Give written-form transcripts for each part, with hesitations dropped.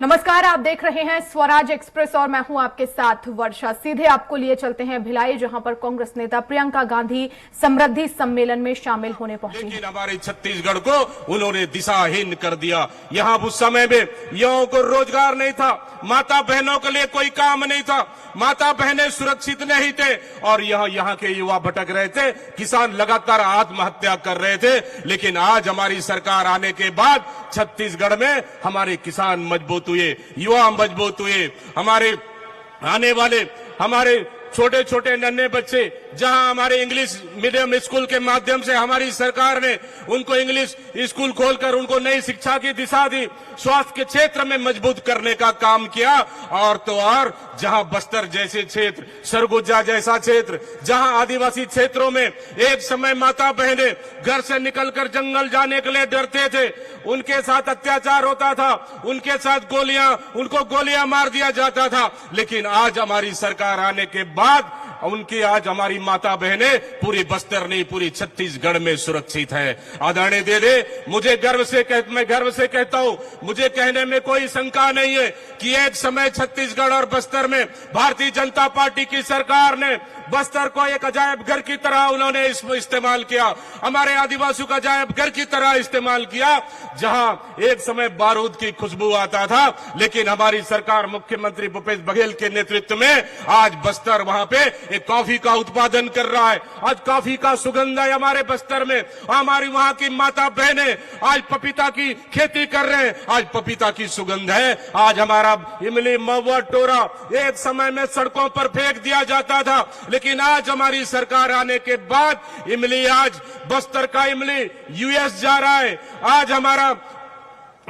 नमस्कार, आप देख रहे हैं स्वराज एक्सप्रेस और मैं हूं आपके साथ वर्षा। सीधे आपको लिए चलते हैं भिलाई, जहां पर कांग्रेस नेता प्रियंका गांधी समृद्धि सम्मेलन में शामिल होने पहुंची। लेकिन हमारे छत्तीसगढ़ को उन्होंने दिशाहीन कर दिया। यहाँ उस समय में युवाओं को रोजगार नहीं था, माता बहनों के लिए कोई काम नहीं था, माता बहनें सुरक्षित नहीं थे और यहाँ के युवा भटक रहे थे, किसान लगातार आत्महत्या कर रहे थे। लेकिन आज हमारी सरकार आने के बाद छत्तीसगढ़ में हमारे किसान मजबूत हुए, युवा मजबूत हुए, हमारे आने वाले हमारे छोटे छोटे नन्हे बच्चे, जहां हमारे इंग्लिश मीडियम स्कूल के माध्यम से हमारी सरकार ने उनको इंग्लिश स्कूल खोलकर उनको नई शिक्षा की दिशा दी, स्वास्थ्य के क्षेत्र में मजबूत करने का काम किया। और तो और जहां बस्तर जैसे क्षेत्र, सरगुजा जैसा क्षेत्र, जहां आदिवासी क्षेत्रों में एक समय माता बहनें घर से निकलकर जंगल जाने के लिए डरते थे, उनके साथ अत्याचार होता था, उनके साथ उनको गोलियां मार दिया जाता था। लेकिन आज हमारी सरकार आने के बाद उनकी आज हमारी माता बहनें पूरी बस्तर नहीं पूरी छत्तीसगढ़ में सुरक्षित है। आदरणीय दीदी, मैं गर्व से कहता हूं, मुझे कहने में कोई शंका नहीं है कि एक समय छत्तीसगढ़ और बस्तर में भारतीय जनता पार्टी की सरकार ने बस्तर को एक अजायब घर की तरह उन्होंने इस्तेमाल किया, हमारे आदिवासियों का अजायब घर की तरह इस्तेमाल किया। जहां एक समय बारूद की खुशबू आता था, लेकिन हमारी सरकार मुख्यमंत्री भूपेश बघेल के नेतृत्व में आज बस्तर वहां पे एक कॉफी का उत्पादन कर रहा है। आज कॉफी का सुगंध है हमारे बस्तर में। हमारी वहां की माता बहनें आज पपीता की खेती कर रहे हैं, आज पपीता की सुगंध है। आज हमारा इमली, महुआ, टोरा एक समय में सड़कों पर फेंक दिया जाता था, लेकिन आज हमारी सरकार आने के बाद इमली, आज बस्तर का इमली यूएस जा रहा है। आज हमारा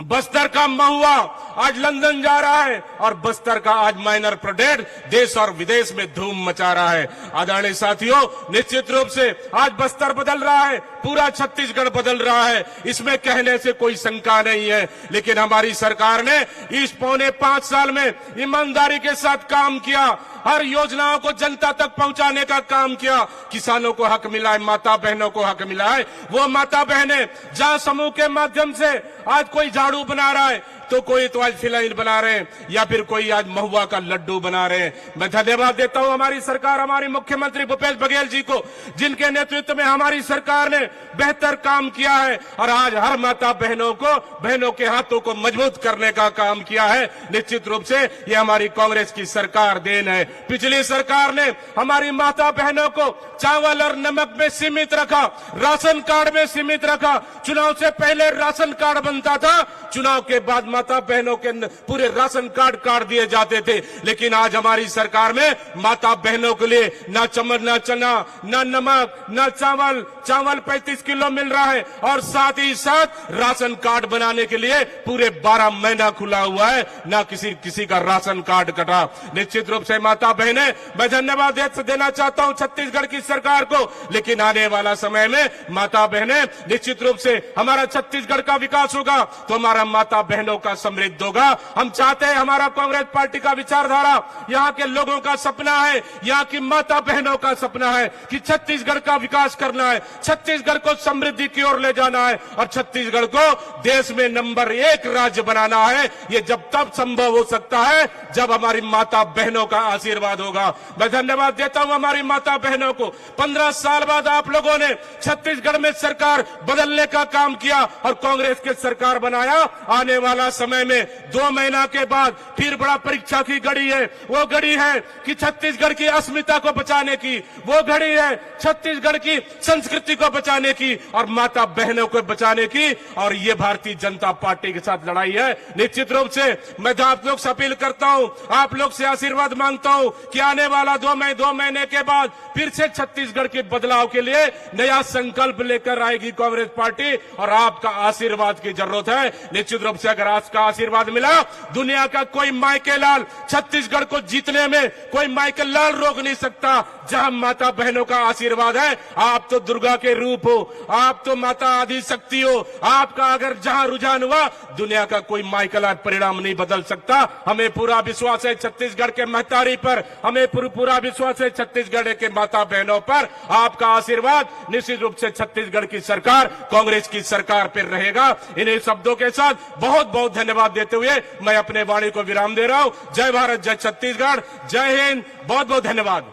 बस्तर का महुआ आज लंदन जा रहा है और बस्तर का आज माइनर प्रोडक्ट देश और विदेश में धूम मचा रहा है। आदरणीय साथियों, निश्चित रूप से आज बस्तर बदल रहा है, पूरा छत्तीसगढ़ बदल रहा है, इसमें कहने से कोई शंका नहीं है। लेकिन हमारी सरकार ने इस पौने 5 साल में ईमानदारी के साथ काम किया, हर योजनाओं को जनता तक पहुंचाने का काम किया। किसानों को हक मिला है, माता बहनों को हक मिला है। वो माता बहनें जहां समूह के माध्यम से आज कोई झाड़ू बना रहा है, तो कोई तो आज फिनाइल बना रहे हैं, या फिर कोई आज महुआ का लड्डू बना रहे हैं। मैं धन्यवाद देता हूं हमारी सरकार, हमारी मुख्यमंत्री भूपेश बघेल जी को, जिनके नेतृत्व में हमारी सरकार ने बेहतर काम किया है और आज हर माता बहनों के हाथों को मजबूत करने का काम किया है। निश्चित रूप से ये हमारी कांग्रेस की सरकार देन है। पिछली सरकार ने हमारी माता बहनों को चावल और नमक में सीमित रखा, राशन कार्ड में सीमित रखा। चुनाव से पहले राशन कार्ड बनता था, चुनाव के बाद माता बहनों के पूरे राशन कार्ड काट दिए जाते थे। लेकिन आज हमारी सरकार में माता बहनों के लिए ना चना, ना नमक, ना चावल 35 किलो मिल रहा है और साथ ही साथ राशन कार्ड बनाने के लिए पूरे 12 महीना खुला हुआ है, ना किसी का राशन कार्ड कटा। निश्चित रूप से माता बहनें, मैं धन्यवाद देना चाहता हूं छत्तीसगढ़ की सरकार को। लेकिन आने वाला समय में माता बहनें, निश्चित रूप से हमारा छत्तीसगढ़ का विकास होगा तो हमारा माता बहनों का समृद्ध होगा। हम चाहते हैं, हमारा कांग्रेस पार्टी का विचारधारा, यहाँ के लोगों का सपना है, यहाँ की माता बहनों का सपना है कि छत्तीसगढ़ का विकास करना है, छत्तीसगढ़ को समृद्धि की ओर ले जाना है और छत्तीसगढ़ को देश में नंबर 1 राज्य बनाना है। ये जब तब संभव हो सकता है जब हमारी माता बहनों का आशीर्वाद होगा। मैं धन्यवाद देता हूं हमारी माता बहनों को। 15 साल बाद आप लोगों ने छत्तीसगढ़ में सरकार बदलने का काम किया और कांग्रेस के सरकार बनाया। आने वाला समय में 2 महीना के बाद फिर बड़ा परीक्षा की घड़ी है। वो घड़ी है कि छत्तीसगढ़ की अस्मिता को बचाने की, वो घड़ी है छत्तीसगढ़ की संस्कृति को बचाने की और माता बहनों को बचाने की। और ये भारतीय जनता पार्टी के साथ लड़ाई है। निश्चित रूप से मैं आप लोग से अपील करता हूं, आप लोग से आशीर्वाद मांगता हूं कि आने वाला 2 महीने के बाद फिर से छत्तीसगढ़ के बदलाव के लिए नया संकल्प लेकर आएगी कांग्रेस पार्टी और आपका आशीर्वाद की जरूरत है। निश्चित रूप से अगर आपका आशीर्वाद मिला, दुनिया का कोई माइकल लाल छत्तीसगढ़ को जीतने में कोई माइकल लाल रोक नहीं सकता। जहां माता बहनों का आशीर्वाद है। आप तो दुर्गा के रूप हो, आप तो माता आदि शक्ति हो। आपका अगर जहां रुझान हुआ, दुनिया का कोई माइकल आर्ट परिणाम नहीं बदल सकता। हमें पूरा विश्वास है छत्तीसगढ़ के महतारी पर, हमें पूरा विश्वास है छत्तीसगढ़ के माता बहनों पर। आपका आशीर्वाद निश्चित रूप से छत्तीसगढ़ की सरकार, कांग्रेस की सरकार पर रहेगा। इन्हीं शब्दों के साथ बहुत बहुत धन्यवाद देते हुए मैं अपने वाणी को विराम दे रहा हूं। जय भारत, जय छत्तीसगढ़, जय हिंद, बहुत बहुत धन्यवाद।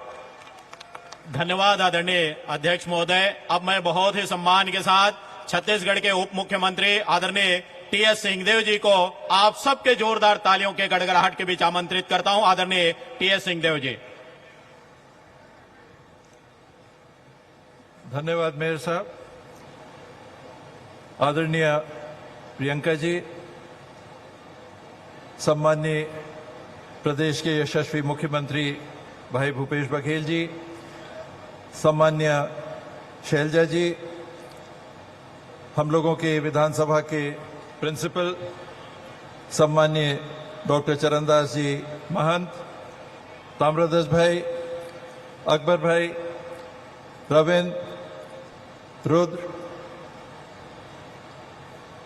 धन्यवाद आदरणीय अध्यक्ष महोदय। अब मैं बहुत ही सम्मान के साथ छत्तीसगढ़ के उप मुख्यमंत्री आदरणीय टीएस सिंहदेव जी को आप सबके जोरदार तालियों के गड़गड़ाहट के बीच आमंत्रित करता हूं। आदरणीय टीएस सिंहदेव जी। धन्यवाद मेयर साहब। आदरणीय प्रियंका जी, सम्माननीय प्रदेश के यशस्वी मुख्यमंत्री भाई भूपेश बघेल जी, सम्मान्य शैलजा जी, हम लोगों के विधानसभा के प्रिंसिपल सम्मान्य डॉक्टर चरणदास जी महंत, ताम्रध्वज भाई, अकबर भाई, प्रवीण, रुद्र,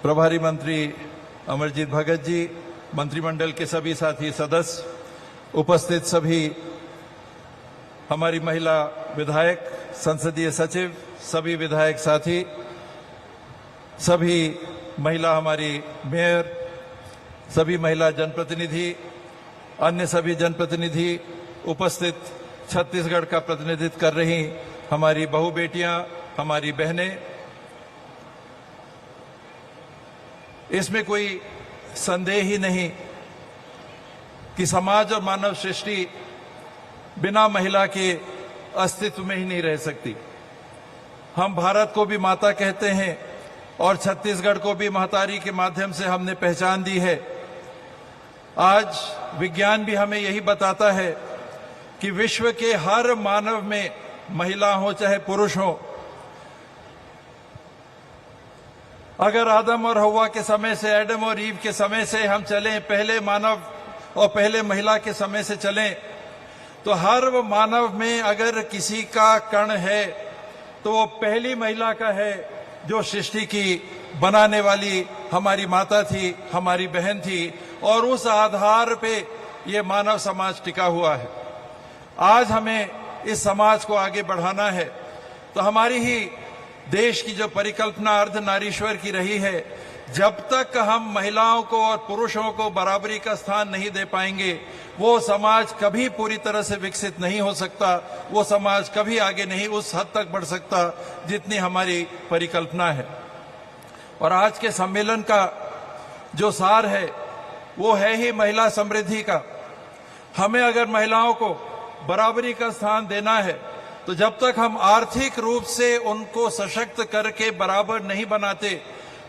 प्रभारी मंत्री अमरजीत भगत जी, मंत्रिमंडल के सभी साथी सदस्य, उपस्थित सभी हमारी महिला विधायक, संसदीय सचिव, सभी विधायक साथी, सभी महिला हमारी मेयर, सभी महिला जनप्रतिनिधि, अन्य सभी जनप्रतिनिधि, उपस्थित छत्तीसगढ़ का प्रतिनिधित्व कर रही हमारी बहू बेटियां, हमारी बहनें, इसमें कोई संदेह ही नहीं कि समाज और मानव सृष्टि बिना महिला के अस्तित्व में ही नहीं रह सकती। हम भारत को भी माता कहते हैं और छत्तीसगढ़ को भी महतारी के माध्यम से हमने पहचान दी है। आज विज्ञान भी हमें यही बताता है कि विश्व के हर मानव में, महिला हो चाहे पुरुष हो, अगर आदम और हव्वा के समय से, एडम और ईव के समय से हम चलें, पहले मानव और पहले महिला के समय से चलें, तो हर मानव में अगर किसी का कण है तो वो पहली महिला का है जो सृष्टि की बनाने वाली हमारी माता थी, हमारी बहन थी, और उस आधार पे ये मानव समाज टिका हुआ है। आज हमें इस समाज को आगे बढ़ाना है, तो हमारी ही देश की जो परिकल्पना अर्धनारीश्वर की रही है, जब तक हम महिलाओं को और पुरुषों को बराबरी का स्थान नहीं दे पाएंगे, वो समाज कभी पूरी तरह से विकसित नहीं हो सकता, वो समाज कभी आगे नहीं उस हद तक बढ़ सकता जितनी हमारी परिकल्पना है। और आज के सम्मेलन का जो सार है वो है ही महिला समृद्धि का। हमें अगर महिलाओं को बराबरी का स्थान देना है, तो जब तक हम आर्थिक रूप से उनको सशक्त करके बराबर नहीं बनाते,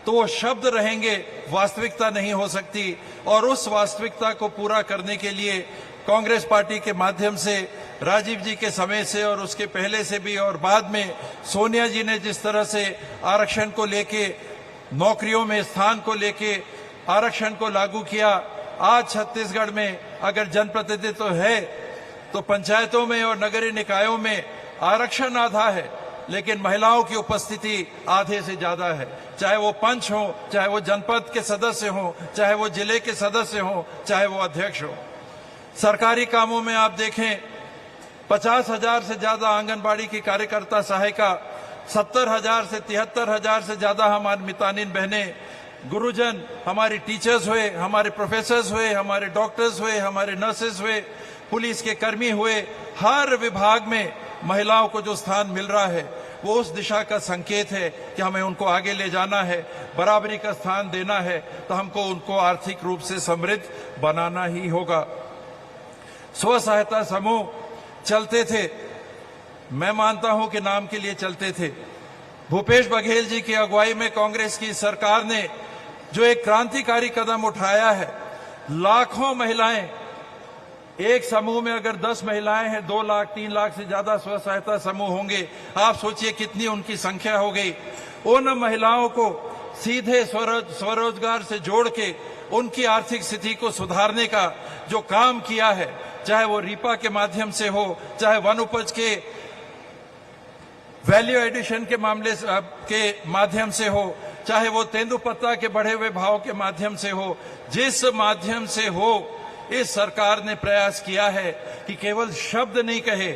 तो वो शब्द रहेंगे, वास्तविकता नहीं हो सकती। और उस वास्तविकता को पूरा करने के लिए कांग्रेस पार्टी के माध्यम से, राजीव जी के समय से और उसके पहले से भी, और बाद में सोनिया जी ने जिस तरह से आरक्षण को लेके, नौकरियों में स्थान को लेके आरक्षण को लागू किया, आज छत्तीसगढ़ में अगर जनप्रतिनिधित्व है तो पंचायतों में और नगरीय निकायों में आरक्षण आधा है, लेकिन महिलाओं की उपस्थिति आधे से ज्यादा है। चाहे वो पंच हो, चाहे वो जनपद के सदस्य हो, चाहे वो जिले के सदस्य हो, चाहे वो अध्यक्ष हो। सरकारी कामों में आप देखें, 50,000 से ज्यादा आंगनबाड़ी की कार्यकर्ता सहायिका, 70,000 से 73,000 से ज्यादा हमारी मितानिन बहनें, गुरुजन, हमारी टीचर्स हुए, हमारे प्रोफेसर्स हुए, हमारे डॉक्टर्स हुए, हमारे नर्सेस हुए, पुलिस के कर्मी हुए, हर विभाग में महिलाओं को जो स्थान मिल रहा है वो उस दिशा का संकेत है कि हमें उनको आगे ले जाना है, बराबरी का स्थान देना है, तो हमको उनको आर्थिक रूप से समृद्ध बनाना ही होगा। स्व सहायता समूह चलते थे, मैं मानता हूं कि नाम के लिए चलते थे। भूपेश बघेल जी की अगुवाई में कांग्रेस की सरकार ने जो एक क्रांतिकारी कदम उठाया है, लाखों महिलाएं, एक समूह में अगर 10 महिलाएं हैं, 2 लाख 3 लाख से ज्यादा स्व सहायता समूह होंगे, आप सोचिए कितनी उनकी संख्या हो गई। उन महिलाओं को सीधे स्वरोजगार से जोड़ के उनकी आर्थिक स्थिति को सुधारने का जो काम किया है, चाहे वो रीपा के माध्यम से हो, चाहे वन उपज के वैल्यू एडिशन के मामले के माध्यम से हो, चाहे वो तेंदुपत्ता के बढ़े हुए भाव के माध्यम से हो, जिस माध्यम से हो, इस सरकार ने प्रयास किया है कि केवल शब्द नहीं कहे,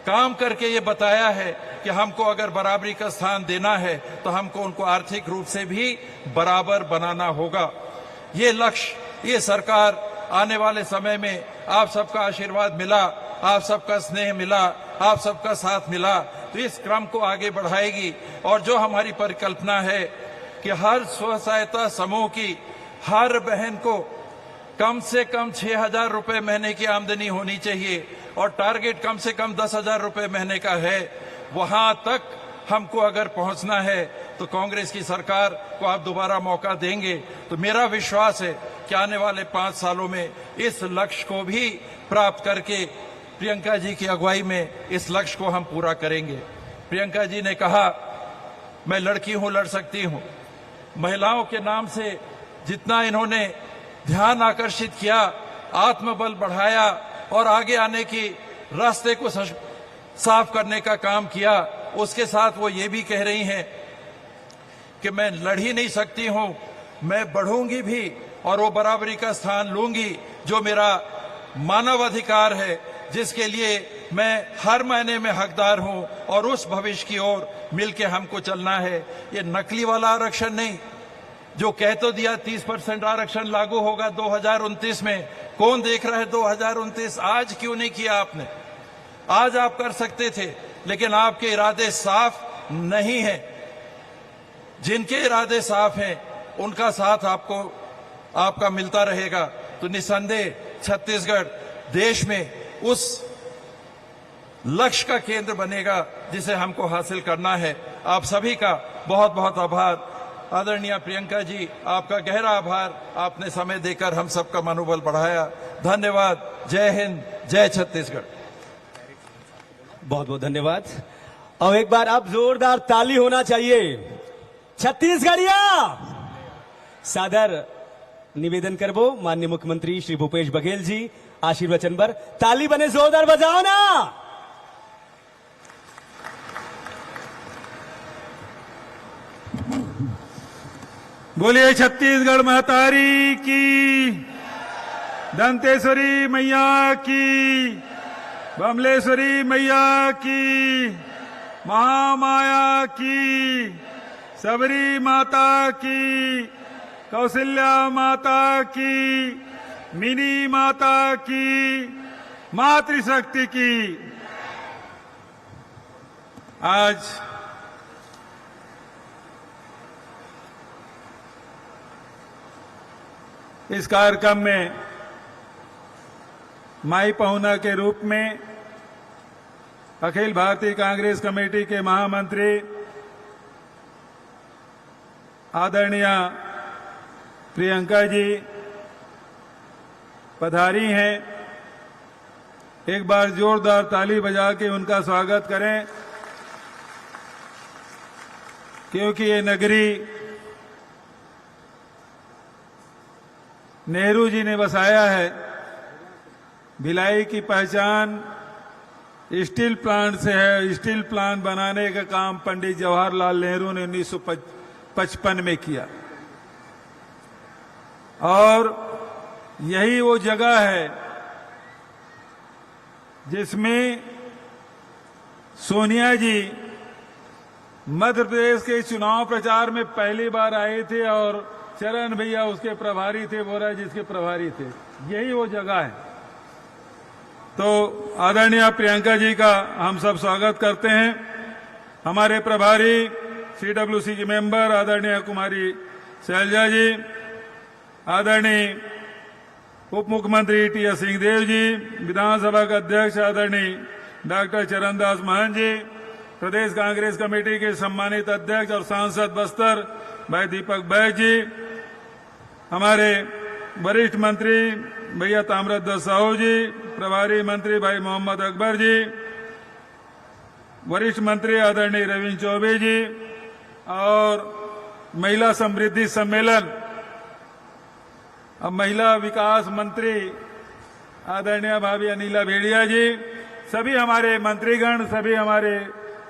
काम करके ये बताया है कि हमको अगर बराबरी का स्थान देना है तो हमको उनको आर्थिक रूप से भी बराबर बनाना होगा। ये लक्ष्य, ये सरकार आने वाले समय में आप सबका आशीर्वाद मिला, आप सबका स्नेह मिला, आप सबका साथ मिला तो इस क्रम को आगे बढ़ाएगी। और जो हमारी परिकल्पना है कि हर स्व सहायता समूह की हर बहन को कम से कम 6,000 रुपए महीने की आमदनी होनी चाहिए और टारगेट कम से कम 10,000 रुपए महीने का है, वहां तक हमको अगर पहुंचना है तो कांग्रेस की सरकार को आप दोबारा मौका देंगे तो मेरा विश्वास है कि आने वाले 5 सालों में इस लक्ष्य को भी प्राप्त करके प्रियंका जी की अगुवाई में इस लक्ष्य को हम पूरा करेंगे। प्रियंका जी ने कहा, मैं लड़की हूं, लड़ सकती हूं। महिलाओं के नाम से जितना इन्होंने ध्यान आकर्षित किया, आत्मबल बढ़ाया और आगे आने की रास्ते को साफ करने का काम किया, उसके साथ वो ये भी कह रही हैं कि मैं लड़ ही नहीं सकती हूं, मैं बढ़ूंगी भी और वो बराबरी का स्थान लूंगी जो मेरा मानव अधिकार है, जिसके लिए मैं हर महीने में हकदार हूं और उस भविष्य की ओर मिलके हमको चलना है। ये नकली वाला आरक्षण नहीं, जो कह तो दिया 30% आरक्षण लागू होगा 2029 में, कौन देख रहा है 2029? आज क्यों नहीं किया आपने? आज आप कर सकते थे, लेकिन आपके इरादे साफ नहीं हैं। जिनके इरादे साफ हैं उनका साथ आपको आपका मिलता रहेगा तो निसंदेह छत्तीसगढ़ देश में उस लक्ष्य का केंद्र बनेगा जिसे हमको हासिल करना है। आप सभी का बहुत बहुत आभार। आदरणीय प्रियंका जी, आपका गहरा आभार, आपने समय देकर हम सबका मनोबल बढ़ाया। धन्यवाद। जय हिंद, जय छत्तीसगढ़। बहुत बहुत धन्यवाद। अब एक बार आप जोरदार ताली होना चाहिए। छत्तीसगढ़िया सादर निवेदन करबो माननीय मुख्यमंत्री श्री भूपेश बघेल जी आशीर्वचन पर ताली बने जोरदार बजाओ ना। बोलिए छत्तीसगढ़ महतारी की, दंतेश्वरी मैया की, बमलेश्वरी मैया की, महामाया की, सबरी माता की, कौशल्या माता की, मिनी माता की, मातृशक्ति की। आज इस कार्यक्रम में माई पहुना के रूप में अखिल भारतीय कांग्रेस कमेटी के महामंत्री आदरणीय प्रियंका जी पधारी हैं। एक बार जोरदार ताली बजा के उनका स्वागत करें, क्योंकि ये नगरी नेहरू जी ने बसाया है। भिलाई की पहचान स्टील प्लांट से है। स्टील प्लांट बनाने का काम पंडित जवाहरलाल नेहरू ने 1955 में किया और यही वो जगह है जिसमें सोनिया जी मध्य प्रदेश के चुनाव प्रचार में पहली बार आए थे और चरण भैया उसके प्रभारी थे, बोरा जिसके प्रभारी थे। यही वो जगह है। तो आदरणीय प्रियंका जी का हम सब स्वागत करते हैं। हमारे प्रभारी सीडब्ल्यूसी की मेंबर आदरणीय कुमारी शैलजा जी, आदरणीय उप मुख्यमंत्री टी.एस. सिंहदेव जी, विधानसभा के अध्यक्ष आदरणीय डॉक्टर चरणदास महंत जी, प्रदेश कांग्रेस कमेटी के सम्मानित अध्यक्ष और सांसद बस्तर भाई दीपक बैग जी, हमारे वरिष्ठ मंत्री भैया ताम्रध्वज साहू जी, प्रभारी मंत्री भाई मोहम्मद अकबर जी, वरिष्ठ मंत्री आदरणीय रविंद्र चौबे जी और महिला समृद्धि सम्मेलन अब महिला विकास मंत्री आदरणीय भाभी अनिला भेड़िया जी, सभी हमारे मंत्रीगण, सभी हमारे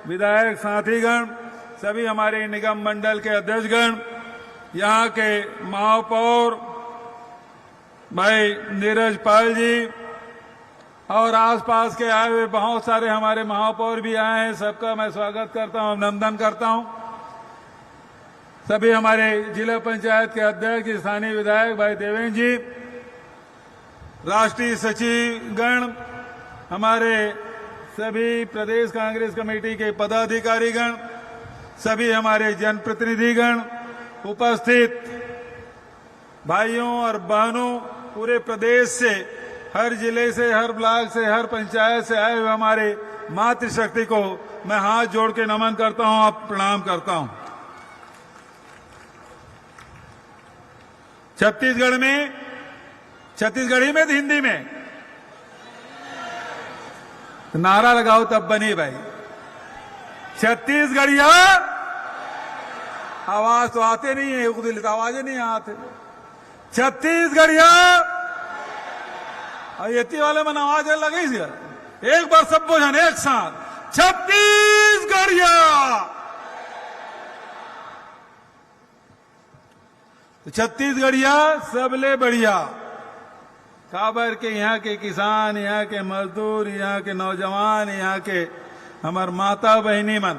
विधायक साथीगण, सभी हमारे निगम मंडल के अध्यक्षगण, यहाँ के महापौर भाई नीरज पाल जी और आसपास के आए हुए बहुत सारे हमारे महापौर भी आए हैं, सबका मैं स्वागत करता हूं, अभिनंदन करता हूं। सभी हमारे जिला पंचायत के अध्यक्ष स्थानीय विधायक भाई देवेंद्र जी, राष्ट्रीय सचिव गण, हमारे सभी प्रदेश कांग्रेस कमेटी के पदाधिकारीगण, सभी हमारे जनप्रतिनिधिगण, उपस्थित भाइयों और बहनों, पूरे प्रदेश से, हर जिले से, हर ब्लॉक से, हर पंचायत से आए हुए हमारे मातृशक्ति को मैं हाथ जोड़ के नमन करता हूं, आप प्रणाम करता हूं। छत्तीसगढ़ी में हिंदी में नारा लगाओ तब बनी भाई। छत्तीसगढ़िया आवाज तो आते नहीं है, उदिलित आवाजें नहीं आते। छत्तीसगढ़िया ये वाले मन आवाज लगे एक बार सब बोझन एक साथ, छत्तीसगढ़िया। तो छत्तीसगढ़िया सबले बढ़िया, काबर के यहाँ के किसान, यहाँ के मजदूर, यहाँ के नौजवान, यहाँ के हमार माता बहनी मन,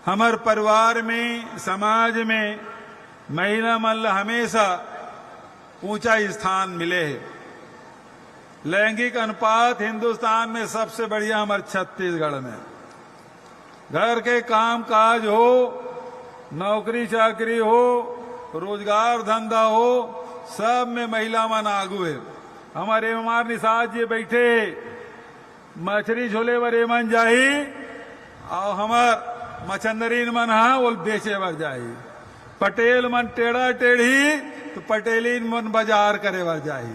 हमार परिवार में, समाज में महिला मन हमेशा ऊंचा स्थान मिले है। लैंगिक अनुपात हिंदुस्तान में सबसे बढ़िया हमारे छत्तीसगढ़ में। घर के काम काज हो, नौकरी चाकरी हो, रोजगार धंधा हो, सब में महिला मन आगू है। हमारे हमार निषाद जी बैठे मछली झोले वर मन जाही और हमार मछंदरीन मन हा वो बेचे बर जाही। पटेल मन टेढ़ा टेढ़ी तो पटेलीन मन बाजार करे बर जाही।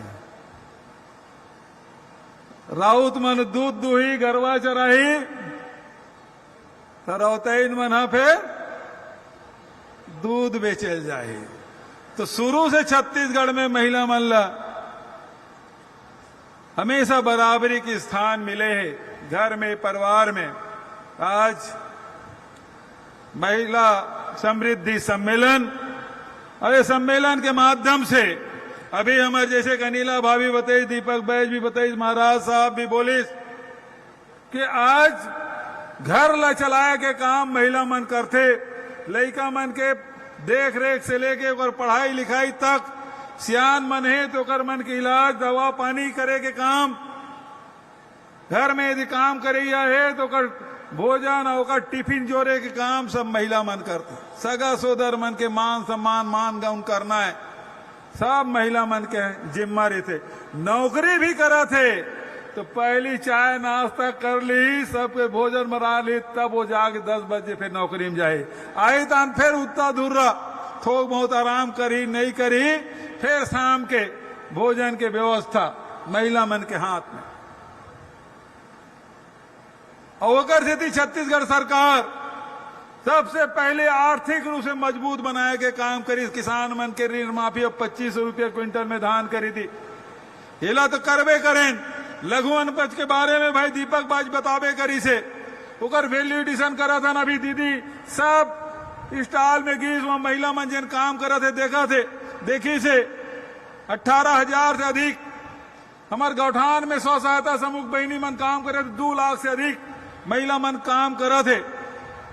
राउत मन दूध दुही गरवा चराही तो रौतैन मन हा फिर दूध बेचल जाही। तो शुरू से छत्तीसगढ़ में महिला मल्ला हमेशा बराबरी के स्थान मिले हैं, घर में, परिवार में। आज महिला समृद्धि सम्मेलन, और ये सम्मेलन के माध्यम से अभी हमारे जैसे कनीला भाभी बताई, दीपक बैज भी बताई, महाराज साहब भी बोले कि आज घर ला चलाया के काम महिला मन करते। लड़का मन के देख रेख से लेके और पढ़ाई लिखाई तक, सियान मन है तो कर मन के इलाज दवा पानी करे के काम, घर में यदि काम करिया है तो कर भोजन और टिफिन जोड़े के काम सब महिला मन करते। सगा सोदर मन के मान सम्मान मान गाउन करना है, सब महिला मन के जिम्मा रहते। नौकरी भी करा थे तो पहली चाय नाश्ता कर ली, सबके भोजन बना ली, तब वो जाके 10 बजे फिर नौकरी में जाए। आई तान फिर उतना दूर रहा, थोक बहुत आराम करी नहीं करी, फिर शाम के भोजन के व्यवस्था महिला मन के हाथ में। और थी छत्तीसगढ़ सरकार सबसे पहले आर्थिक रूप से मजबूत बनाए के काम करी। किसान मन के ऋण माफी अब 2500 रुपये क्विंटल में धान करी थी, हिला तो करबे करें। लघु अनपज के बारे में भाई दीपक बाज बताबे करी से, ओकर वैल्यू एडिशन करा था ना। अभी दीदी सब स्टॉल में गीस वहां महिला मन जिन काम करा थे देखा थे, देखी से 18,000 से अधिक हमारे गौठान में स्व सहायता समूह बहनी मन काम करे थे। 2 लाख से अधिक महिला मन काम करा थे।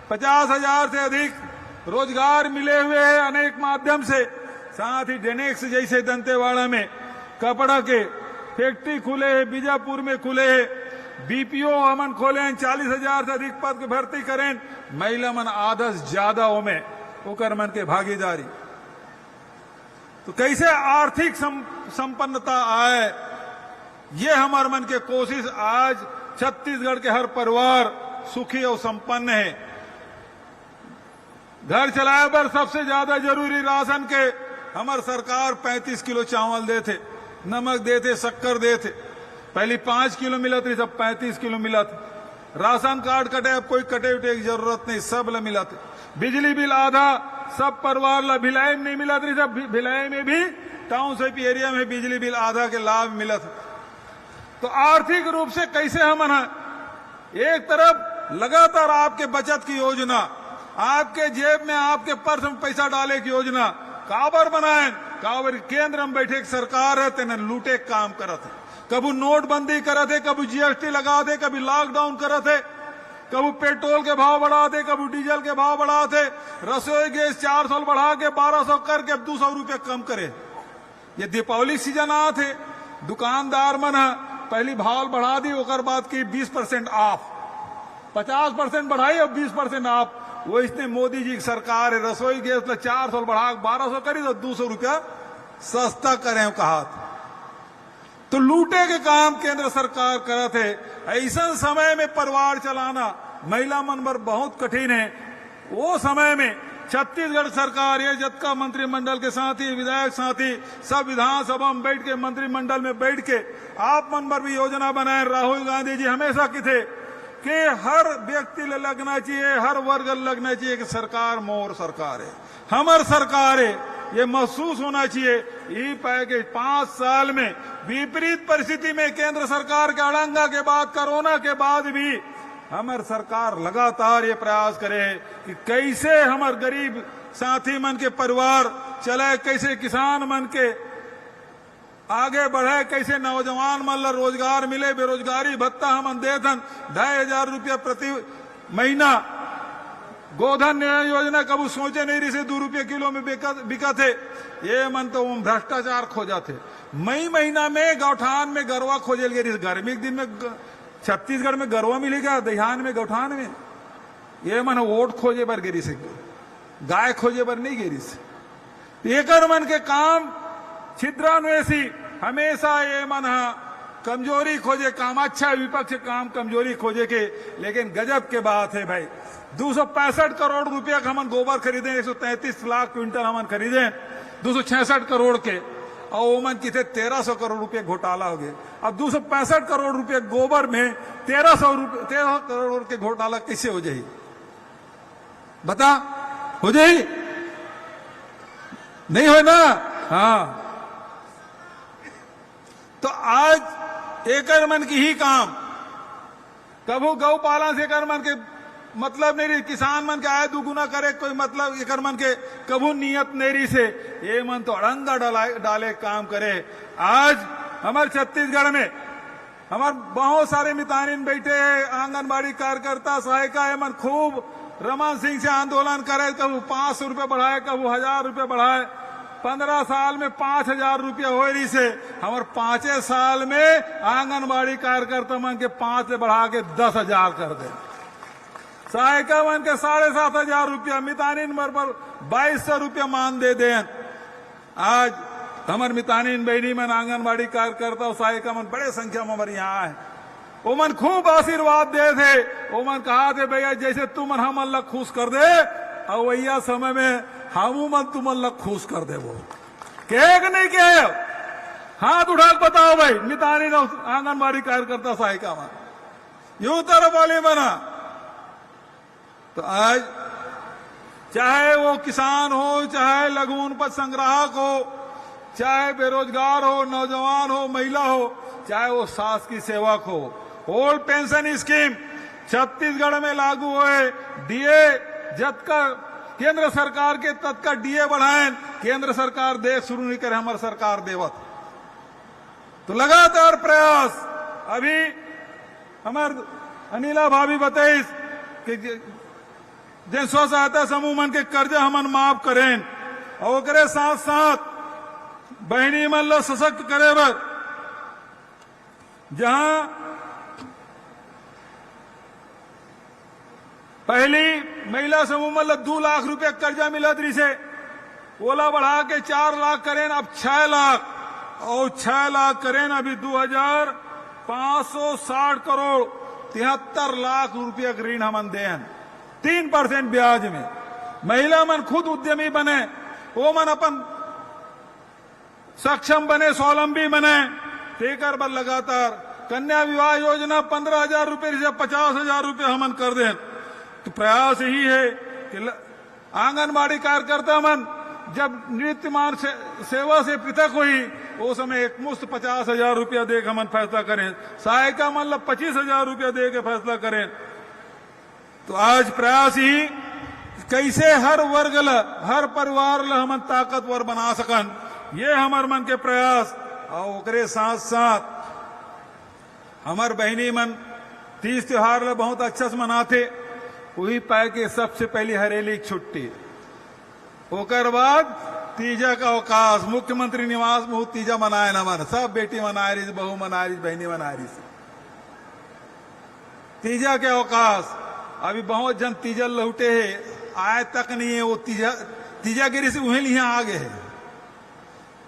50,000 से अधिक रोजगार मिले हुए हैं अनेक माध्यम से। साथ ही डेनेक्स जैसे दंतेवाड़ा में कपड़ा के फैक्ट्री खुले हैं, बीजापुर में खुले हैं, बीपीओ हमन खोले हैं। 40,000 से अधिक पद की भर्ती करें, महिला मन आधा से ज्यादा हो में ओकर मन के भागीदारी। तो कैसे आर्थिक संपन्नता आए, ये हमार मन के कोशिश। आज छत्तीसगढ़ के हर परिवार सुखी और संपन्न है। घर चलाए पर सबसे ज्यादा जरूरी राशन के हमार सरकार 35 किलो चावल देते, नमक देते, शक्कर देते। पहले 5 किलो मिला था, सब 35 किलो मिला था। राशन कार्ड कटे, अब कोई कटे उटे की जरूरत नहीं, सब ल मिला था। बिजली बिल आधा सब परिवार ला भिलाई में नहीं मिला था, सब भिलाई में भी टाउनशिप एरिया में बिजली बिल आधा के लाभ मिला था। तो आर्थिक रूप से कैसे हम एक तरफ लगातार आपके बचत की योजना, आपके जेब में आपके पर्स में पैसा डाले की योजना काबर बनाए, काबर केंद्र में बैठे सरकार है तेने लूटे काम करत है, कभी नोटबंदी करत है, कभी जीएसटी लगा दे, कभी लॉकडाउन करत है, कभी पेट्रोल के भाव बढ़ा दे, कभी डीजल के भाव बढ़ा दे, रसोई गैस 400 बढ़ा के 1200 करके अब 200 रुपये कम करे। ये दीपावली सीजन आ थे, दुकानदार मन पहली भाव बढ़ा दी, ओकर बाद की 20% ऑफ, 50% बढ़ाई और 20% ऑफ। वो इसने मोदी जी की सरकार है, रसोई गैस 400 बढ़ा 1200 करी तो 200 रुपया सस्ता करें कहा। तो लूटे के काम केंद्र सरकार करत है। ऐसा समय में परिवार चलाना महिला मन पर बहुत कठिन है। वो समय में छत्तीसगढ़ सरकार ये जतका मंत्रिमंडल के साथी, विधायक साथी सब विधानसभा में बैठ के, मंत्रिमंडल में बैठ के आप मन पर भी योजना बनाए। राहुल गांधी जी हमेशा की थे कि हर व्यक्ति ले लगना चाहिए, हर वर्ग लगना चाहिए कि सरकार मोर सरकार है, हमार सरकार है, ये महसूस होना चाहिए। ई पैकेज 5 साल में विपरीत परिस्थिति में केंद्र सरकार के अड़ंगा के बाद, कोरोना के बाद भी हमार सरकार लगातार ये प्रयास करे कि कैसे हमार गरीब साथी मन के परिवार चले, कैसे किसान मन के आगे बढ़े, कैसे नौजवान मन ला रोजगार मिले। बेरोजगारी भत्ता हम दे धन 2,500 रुपया प्रति महीना। गोधन योजना कभी सोचे नहीं रही से 2 रुपये किलो में बिका थे। ये मन तो भ्रष्टाचार खोजा थे। मई महीना में गौठान में गरवा खोजल गई, गर्मी के दिन में छत्तीसगढ़ में गरवा मिलेगा, दहियान में गौठान में। ये मन वोट खोजे बर गिरी से, गाय खोजे बर नहीं गिरी से। एक मन के काम छिद्रान्वेषी, हमेशा ये मन कमजोरी खोजे काम, अच्छा विपक्ष काम कमजोरी खोजे के। लेकिन गजब के बात है भाई, 265 करोड़ रुपया का हम गोबर खरीदे, 133 लाख क्विंटल हम खरीदे 266 करोड़ के, और वो मन कितने 1300 करोड़ रुपये घोटाला हो गए। अब 265 करोड़ रुपये गोबर में 1300 करोड़ के घोटाला कैसे हो जाए? बता, हो जाए? नहीं हो ना? हाँ। तो आज एकर मन की ही काम, कभू गौपालन से एकर मन के मतलब नहीं रही, किसान मन के आय दुगुना करे कोई मतलब एकर मन के कभू नियत नहीं रही से। ये मन तो अड़ंगा डाले काम करे। आज हमारे छत्तीसगढ़ में हमारे बहुत सारे मितानिन बैठे हैं, आंगनबाड़ी कार्यकर्ता सहायिका है मन खूब रमन सिंह से आंदोलन करे, कभी 500 रुपये बढ़ाए, कभी 1000 रुपये बढ़ाए। 15 साल में 5000 रुपया हो रही से, हमारे 5 साल में आंगनबाड़ी कार्यकर्ता मन के 5 से बढ़ा के 10,000 कर दे। सहायिका मन के 7,500 रुपया, मितानिन मर पर 2200 रुपया मान दे दें। आज हमार मितानिन बहनी मन आंगनबाड़ी कार्यकर्ता और सहायिका मन बड़े संख्या में हमारे यहाँ है। वो मन खूब आशीर्वाद दे थे। वो मन कहा थे भैया जैसे तुम मन हम अल्लाह खुश कर दे, और वैया समय में हम मन तुम अल्लाह खुश कर दे। वो कहे नहीं कहे, हाथ उठा के बताओ भाई, मितानिन आंगनबाड़ी कार्यकर्ता सहायिका मन यूं तरफ वाले बना। तो आज चाहे वो किसान हो, चाहे लघु उपज संग्राहक हो, चाहे बेरोजगार हो, नौजवान हो, महिला हो, चाहे वो शासकीय सेवक हो, ओल्ड पेंशन स्कीम छत्तीसगढ़ में लागू हुए। डीए जतका केंद्र सरकार के तत्का डीए बढ़ाएं, केंद्र सरकार दे शुरू नहीं करे, हमारी सरकार देवत। तो लगातार प्रयास। अभी हमार अनिला भाभी बताइस कि जिन स्व सहायता समूह मन के कर्जा हमन माफ करें, और ओकरे साथ साथ बहनी मन लो सशक्त करे बर जहां पहली महिला समूह मन लो 2 लाख रुपया कर्जा मिलत रही से, ओला बढ़ा के 4 लाख करें, अब 6 लाख, और 6 लाख करें अभी 2,560 करोड़ 73 लाख रुपया ऋण हमन दें 3% ब्याज में। महिला मन खुद उद्यमी बने, वो मन अपन सक्षम बने, स्वावलंबी बने। तेकर पर लगातार कन्या विवाह योजना 15,000 रुपये से 50,000 रुपये हमन कर दें। तो प्रयास यही है कि आंगनबाड़ी कार्यकर्ता मन जब नृत्यमान सेवा से पृथक हुई वो समय एक मुश्त 50,000 रुपया दे के हमन फैसला करें, सहायिका मन 25,000 रुपया दे के फैसला करें। तो आज प्रयास ही कैसे हर वर्ग ला, हर परिवार ला हमन ताकतवर बना सकन, ये हमार मन के प्रयास। और ओकरे साथ साथ हमार बहनी मन तीज त्योहार ला बहुत अच्छा से मनाते। वही पाए के सबसे पहली हरेली की छुट्टी, ओकर बाद तीजा का अवकाश। मुख्यमंत्री निवास में तीजा मनाए न मन, सब बेटी मना रही, बहू मना रही, बहनी मना रही। तीजा के अवकाश अभी बहुत जन तीजा लौटे है, आए तक नहीं है वो तीजा गिरी से वहीं लिए आ गए है।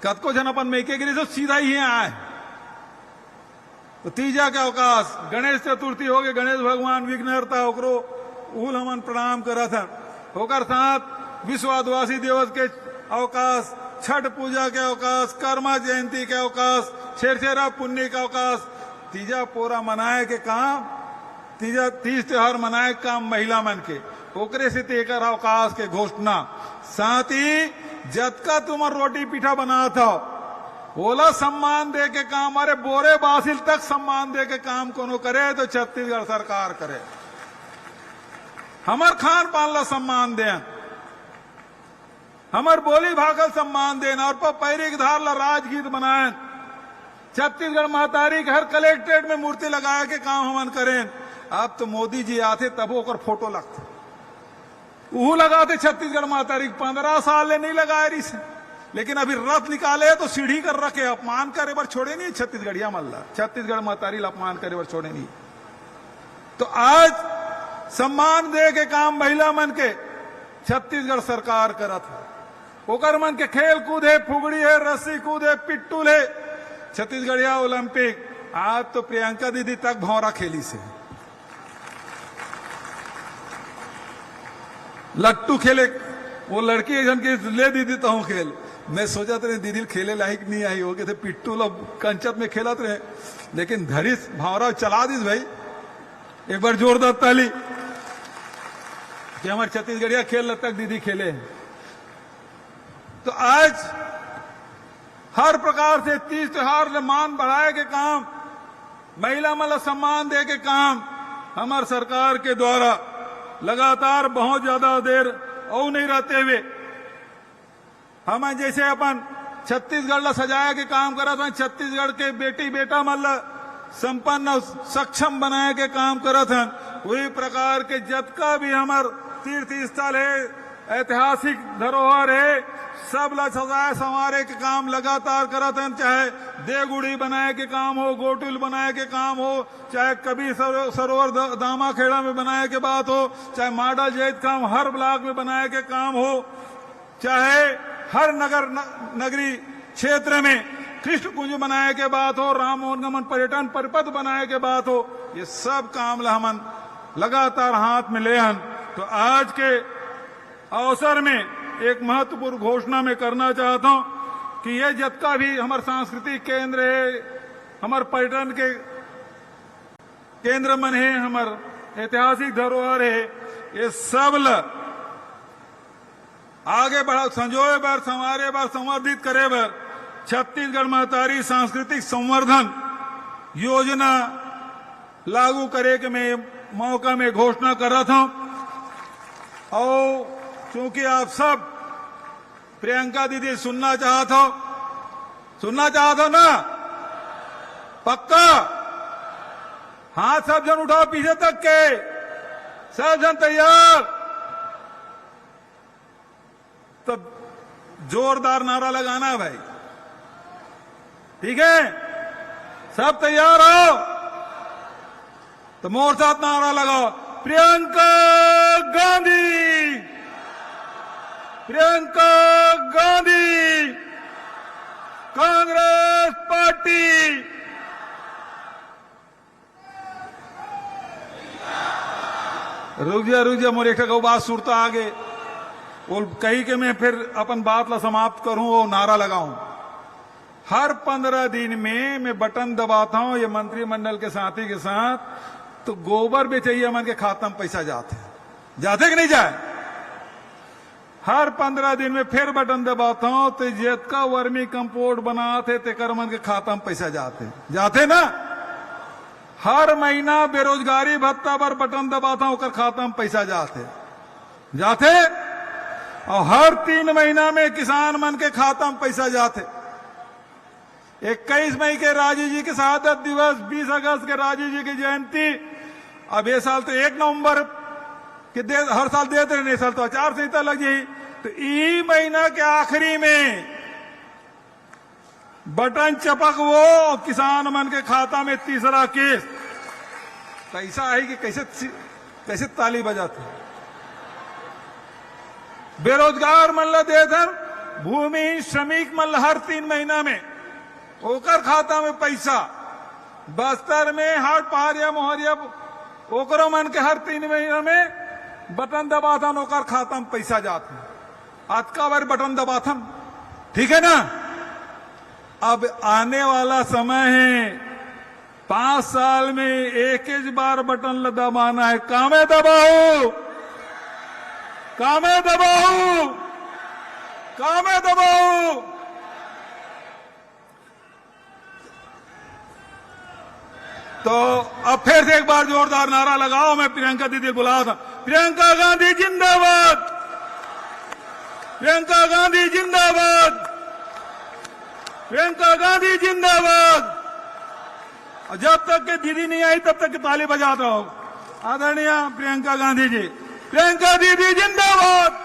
कतको जन अपन मेके गिरी से सीधा ही आए। तो तीजा के अवकाश, गणेश चतुर्थी हो गए, गणेश भगवान विघ्नहर्ता ओकरो उल हमन प्रणाम करा था। होकर साथ विश्व आदिवासी दिवस के अवकाश, छठ पूजा के अवकाश, कर्मा जयंती के अवकाश, छेरछेरा पुण्य का अवकाश। तीजा पूरा मनाए के काम, तीज त्योहार मनाए के काम महिला मन के, ओकरे से तेकर अवकाश के घोषणा। साथ ही जतका तुम रोटी पीठा बना था ओला सम्मान दे के काम, अरे बोरे बासिल तक सम्मान दे के काम कोनो करे तो छत्तीसगढ़ सरकार करे। हमार खान पान ला सम्मान दें, हमार बोली भागल सम्मान देना, और पैरी के धार ला राजगीत बनाए। छत्तीसगढ़ महतारी के हर कलेक्ट्रेट में मूर्ति लगाया के काम हमन करें। अब तो मोदी जी आते तब ओकर फोटो लगते, वो लगाते छत्तीसगढ़ महतारी। 15 साल ले नहीं लगाए रही से, लेकिन अभी रथ निकाले तो सीढ़ी कर रखे, अपमान करे बर छोड़े नहीं छत्तीसगढ़िया मल्ला, छत्तीसगढ़ महतारी अपमान करे बर छोड़े नहीं। तो आज सम्मान दे के काम महिला मन के छत्तीसगढ़ सरकार करत है। ओकर मन के खेल कूद है, फुगड़ी है, रस्सी कूद है, पिट्टूल है, छत्तीसगढ़िया ओलंपिक। आज तो प्रियंका दीदी तक भौरा खेली से, लट्टू खेले। वो लड़की जन के ले दीदी तो खेल, मैं सोचा रहे दीदी खेले लायक नहीं आई हो गए थे, पिट्टू लोग कंचत में खेलत रहे, लेकिन धरिस भावरा चला दीस भाई। एक बार जोरदार ताली कि हमारे छत्तीसगढ़िया खेल तक दीदी खेले। तो आज हर प्रकार से तीज त्योहार से मान बढ़ाए के काम, महिला मला सम्मान दे के काम हमार सरकार के द्वारा लगातार बहुत ज्यादा देर और नहीं रहते हुए हम जैसे अपन छत्तीसगढ़ ला सजाया के काम करत हैं, छत्तीसगढ़ के बेटी बेटा मन ला संपन्न सक्षम बनाए के काम करत हैं। वही प्रकार के जतका भी हमार तीर्थ स्थल है, ऐतिहासिक धरोहर है, सब ला सजाए संवारे के काम लगातार करत हैं। चाहे देवगुड़ी बनाए के काम हो, गोटुल बनाए के काम हो, चाहे कभी सरोवर दामा खेड़ा में बनाए के बात हो, चाहे माडा जैत काम हर ब्लॉक में बनाए के काम हो, चाहे हर नगर नगरी क्षेत्र में कृष्ण कुंज बनाए के बात हो, राम मनोगमन पर्यटन परिपथ बनाए के बात हो, ये सब काम ला हमन लगातार हाथ में ले हन। तो आज के अवसर में एक महत्वपूर्ण घोषणा मैं करना चाहता हूं कि ये जतका भी हमारे सांस्कृतिक केंद्र है, हमारे पर्यटन के केंद्र मन है, हमारे ऐतिहासिक धरोहर है, ये सब ला आगे बढ़ा संजोए बार संवारे बार संवर्धित करे बार छत्तीसगढ़ महतारी सांस्कृतिक संवर्धन योजना लागू करे के मैं मौका में घोषणा कर रहा था। और क्योंकि आप सब प्रियंका दीदी सुनना चाहते हो ना, पक्का हाथ सब जन उठाओ पीछे तक के, सब जन तैयार, तब जोरदार नारा लगाना है भाई, ठीक है? सब तैयार हो तो मोर साथ नारा लगाओ, प्रियंका गांधी, प्रियंका गांधी, कांग्रेस पार्टी। रुक जा मोर एक बात सुरता आगे वो कही के मैं फिर अपन बात ला समाप्त करूं और नारा लगाऊं। हर 15 दिन में मैं बटन दबाता हूं ये मंत्रिमंडल के साथी के साथ, तो गोबर बेचैया मन के खाता में पैसा जाते कि नहीं जाए? हर 15 दिन में फिर बटन दबाता हूं तो जितका वर्मी कंपोस्ट बनाते तेकर मन के खाता में पैसा जाते ना। हर महीना बेरोजगारी भत्ता पर बटन दबाता हूं, खाता में पैसा जाते और हर 3 महीना में किसान मन के खाता में पैसा जाते। 21 मई के राजीव जी के शहादत दिवस, 20 अगस्त के राजीव जी की जयंती, अब ये साल तो 1 नवंबर के हर साल देते रहे, इस साल तो आचार संहिता लग जाई, तो ई महीना के आखिरी में बटन चपक वो किसान मन के खाता में तीसरा केस। पैसा आई कि कैसे ताली बजाते। बेरोजगार मन ला देधर, भूमि श्रमिक मन ला हर 3 महीना में ओकर खाता में पैसा। बस्तर में हाट पहाड़िया मोहरिया ओकरो मन के हर 3 महीना में बटन दबाथन, ओकर खाता में पैसा जाते। आज का बार बटन दबाथन, ठीक है ना। अब आने वाला समय है, 5 साल में एक बार बटन दबाना है। कामे दबाओ, कामे दबाओ, कामे दबाओ। तो अब फिर से एक बार जोरदार नारा लगाओ। मैं प्रियंका दीदी बुलाया था। प्रियंका गांधी जिंदाबाद, प्रियंका गांधी जिंदाबाद, प्रियंका गांधी जिंदाबाद। और जब तक के दीदी नहीं आई तब तक के ताली बजाता हो। आदरणीय प्रियंका गांधी जी, प्रियंका दीदी जिंदाबाद।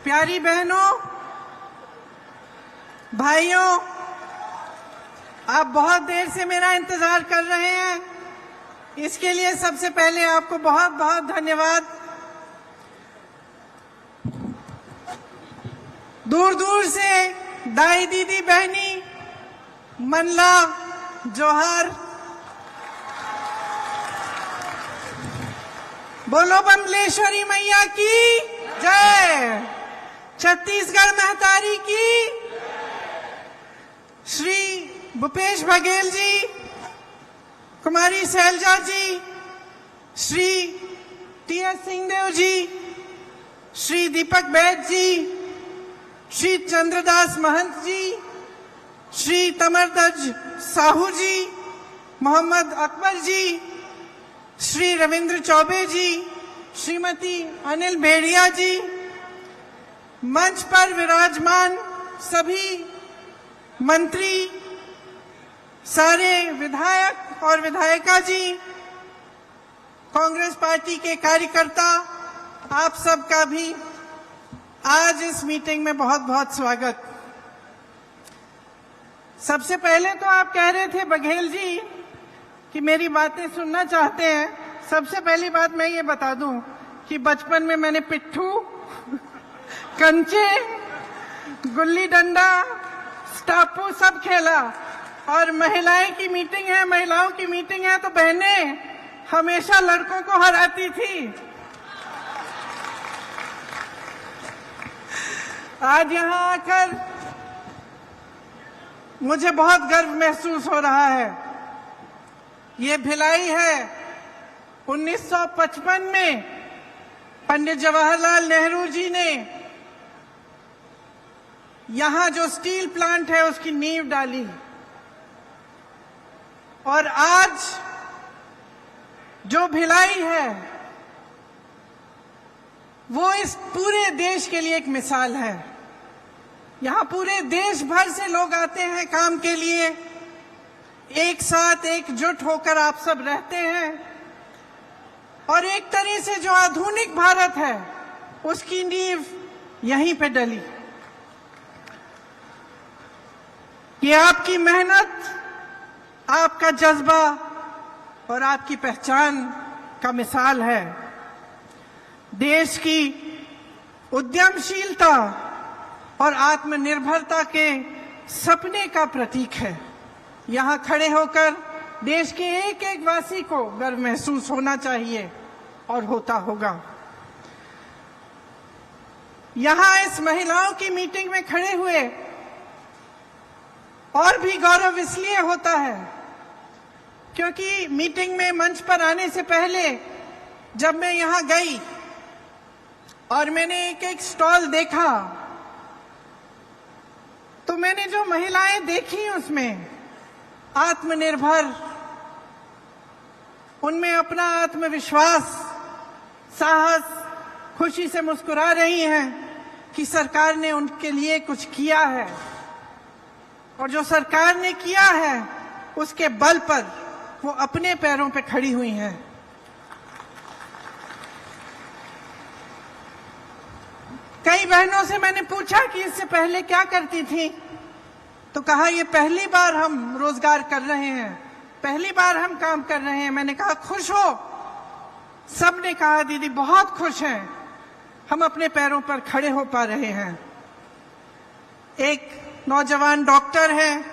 प्यारी बहनों, भाइयों, आप बहुत देर से मेरा इंतजार कर रहे हैं, इसके लिए सबसे पहले आपको बहुत बहुत धन्यवाद। दूर दूर से दाई दीदी बहनी मनला जोहार, बोलो बमलेश्वरी मैया की जय, छत्तीसगढ़ महतारी की। श्री भूपेश बघेल जी, कुमारी शैलजा जी, श्री टीएस सिंहदेव जी, श्री दीपक बैद जी, श्री चंद्रदास महंत जी, श्री तमरदज साहू जी, मोहम्मद अकबर जी, श्री रविंद्र चौबे जी, श्रीमती अनिल भेड़िया जी, मंच पर विराजमान सभी मंत्री, सारे विधायक और विधायिका जी, कांग्रेस पार्टी के कार्यकर्ता, आप सबका भी आज इस मीटिंग में बहुत बहुत स्वागत। सबसे पहले तो आप कह रहे थे बघेल जी कि मेरी बातें सुनना चाहते हैं। सबसे पहली बात मैं ये बता दूं कि बचपन में मैंने पिट्ठू, कंचे, गुल्ली डंडा, स्टापू सब खेला। और महिलाएं की मीटिंग है, महिलाओं की मीटिंग है तो बहनें हमेशा लड़कों को हराती थी। आज यहाँ आकर मुझे बहुत गर्व महसूस हो रहा है। ये भिलाई है। 1955 में पंडित जवाहरलाल नेहरू जी ने यहाँ जो स्टील प्लांट है उसकी नींव डाली, और आज जो भिलाई है वो इस पूरे देश के लिए एक मिसाल है। यहाँ पूरे देश भर से लोग आते हैं काम के लिए, एक साथ एकजुट होकर आप सब रहते हैं, और एक तरह से जो आधुनिक भारत है उसकी नींव यहीं पे डली। ये आपकी मेहनत, आपका जज्बा और आपकी पहचान का मिसाल है। देश की उद्यमशीलता और आत्मनिर्भरता के सपने का प्रतीक है। यहाँ खड़े होकर देश के एक एक वासी को गर्व महसूस होना चाहिए और होता होगा। यहाँ इस महिलाओं की मीटिंग में खड़े हुए और भी गौरव इसलिए होता है क्योंकि मीटिंग में मंच पर आने से पहले जब मैं यहां गई और मैंने एक एक स्टॉल देखा तो मैंने जो महिलाएं देखी उसमें आत्मनिर्भर, उनमें अपना आत्मविश्वास, साहस, खुशी से मुस्कुरा रही हैं कि सरकार ने उनके लिए कुछ किया है और जो सरकार ने किया है उसके बल पर वो अपने पैरों पे खड़ी हुई हैं। कई बहनों से मैंने पूछा कि इससे पहले क्या करती थी, तो कहा ये पहली बार हम रोजगार कर रहे हैं, पहली बार हम काम कर रहे हैं। मैंने कहा खुश हो? सबने कहा दीदी बहुत खुश हैं, हम अपने पैरों पर खड़े हो पा रहे हैं। एक नौजवान डॉक्टर है,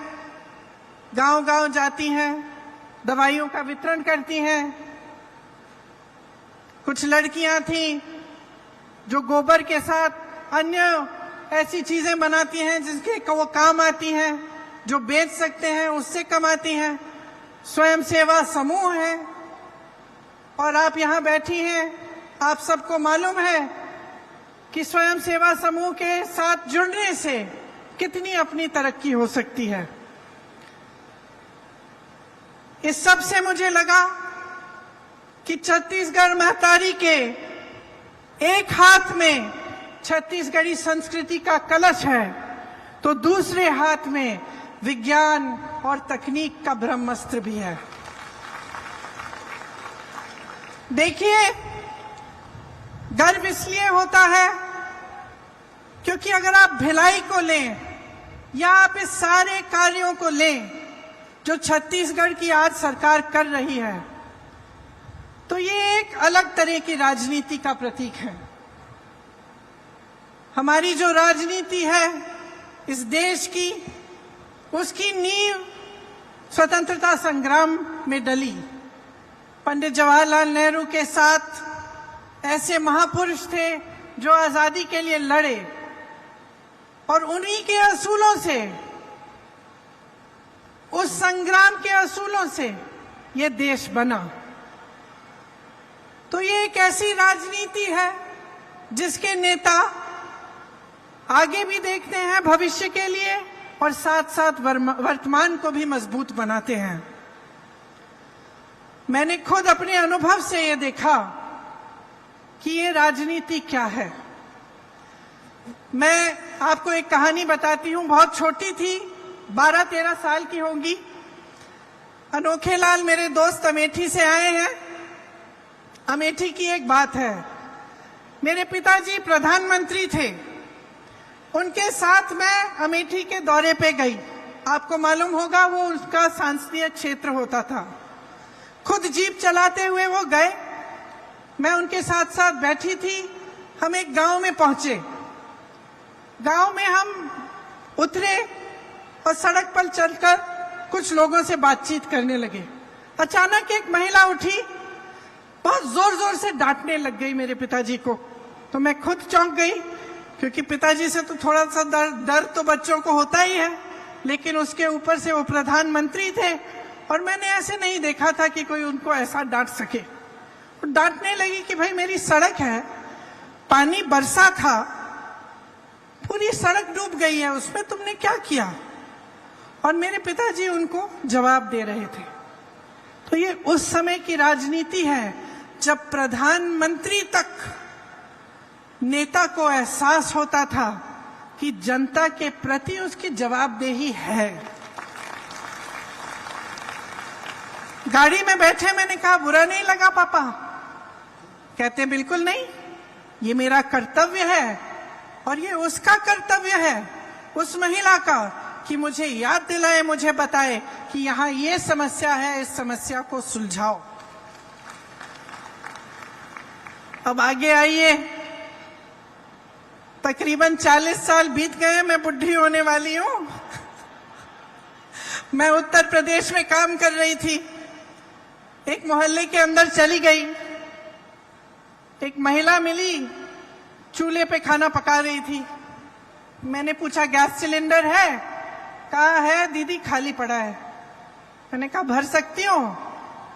गांव-गांव जाती हैं, दवाइयों का वितरण करती हैं। कुछ लड़कियां थीं जो गोबर के साथ अन्य ऐसी चीजें बनाती हैं जिसके वो काम आती हैं, जो बेच सकते हैं उससे कमाती हैं। स्वयं सेवा समूह है और आप यहां बैठी हैं, आप सबको मालूम है कि स्वयं सेवा समूह के साथ जुड़ने से कितनी अपनी तरक्की हो सकती है। इस सब से मुझे लगा कि छत्तीसगढ़ महतारी के एक हाथ में छत्तीसगढ़ी संस्कृति का कलश है तो दूसरे हाथ में विज्ञान और तकनीक का ब्रह्मास्त्र भी है। देखिए, गर्व इसलिए होता है क्योंकि अगर आप भिलाई को लें या आप इस सारे कार्यों को लें जो छत्तीसगढ़ की आज सरकार कर रही है, तो ये एक अलग तरह की राजनीति का प्रतीक है। हमारी जो राजनीति है इस देश की, उसकी नींव स्वतंत्रता संग्राम में डली। पंडित जवाहरलाल नेहरू के साथ ऐसे महापुरुष थे जो आजादी के लिए लड़े और उन्हीं के असूलों से, उस संग्राम के असूलों से ये देश बना। तो ये एक ऐसी राजनीति है जिसके नेता आगे भी देखते हैं भविष्य के लिए और साथ साथ वर्तमान को भी मजबूत बनाते हैं। मैंने खुद अपने अनुभव से ये देखा कि ये राजनीति क्या है। मैं आपको एक कहानी बताती हूँ, बहुत छोटी थी, 12-13 साल की होंगी। अनोखे लाल मेरे दोस्त अमेठी से आए हैं। अमेठी की एक बात है, मेरे पिताजी प्रधानमंत्री थे, उनके साथ मैं अमेठी के दौरे पे गई। आपको मालूम होगा वो उसका सांसदीय क्षेत्र होता था। खुद जीप चलाते हुए वो गए, मैं उनके साथ साथ बैठी थी। हम एक गांव में पहुंचे। गांव में हम उतरे और सड़क पर चलकर कुछ लोगों से बातचीत करने लगे। अचानक एक महिला उठी, बहुत जोर जोर से डांटने लग गई मेरे पिताजी को। तो मैं खुद चौंक गई क्योंकि पिताजी से तो थोड़ा सा डर तो बच्चों को होता ही है, लेकिन उसके ऊपर से वो प्रधानमंत्री थे और मैंने ऐसे नहीं देखा था कि कोई उनको ऐसा डांट सके। तो डांटने लगी कि भाई मेरी सड़क है, पानी बरसा था, पूरी सड़क डूब गई है, उसमें तुमने क्या किया? और मेरे पिताजी उनको जवाब दे रहे थे। तो ये उस समय की राजनीति है जब प्रधानमंत्री तक नेता को एहसास होता था कि जनता के प्रति उसकी जवाबदेही है। गाड़ी में बैठे मैंने कहा बुरा नहीं लगा पापा? कहते बिल्कुल नहीं, ये मेरा कर्तव्य है और ये उसका कर्तव्य है, उस महिला का, कि मुझे याद दिलाए, मुझे बताए कि यहाँ ये समस्या है, इस समस्या को सुलझाओ। अब आगे आइए, तकरीबन 40 साल बीत गए, मैं बुढ़ी होने वाली हूं। मैं उत्तर प्रदेश में काम कर रही थी। एक मोहल्ले के अंदर चली गई, एक महिला मिली, चूल्हे पे खाना पका रही थी। मैंने पूछा गैस सिलेंडर है? कहा है दीदी खाली पड़ा है। मैंने कहा भर सकती हो?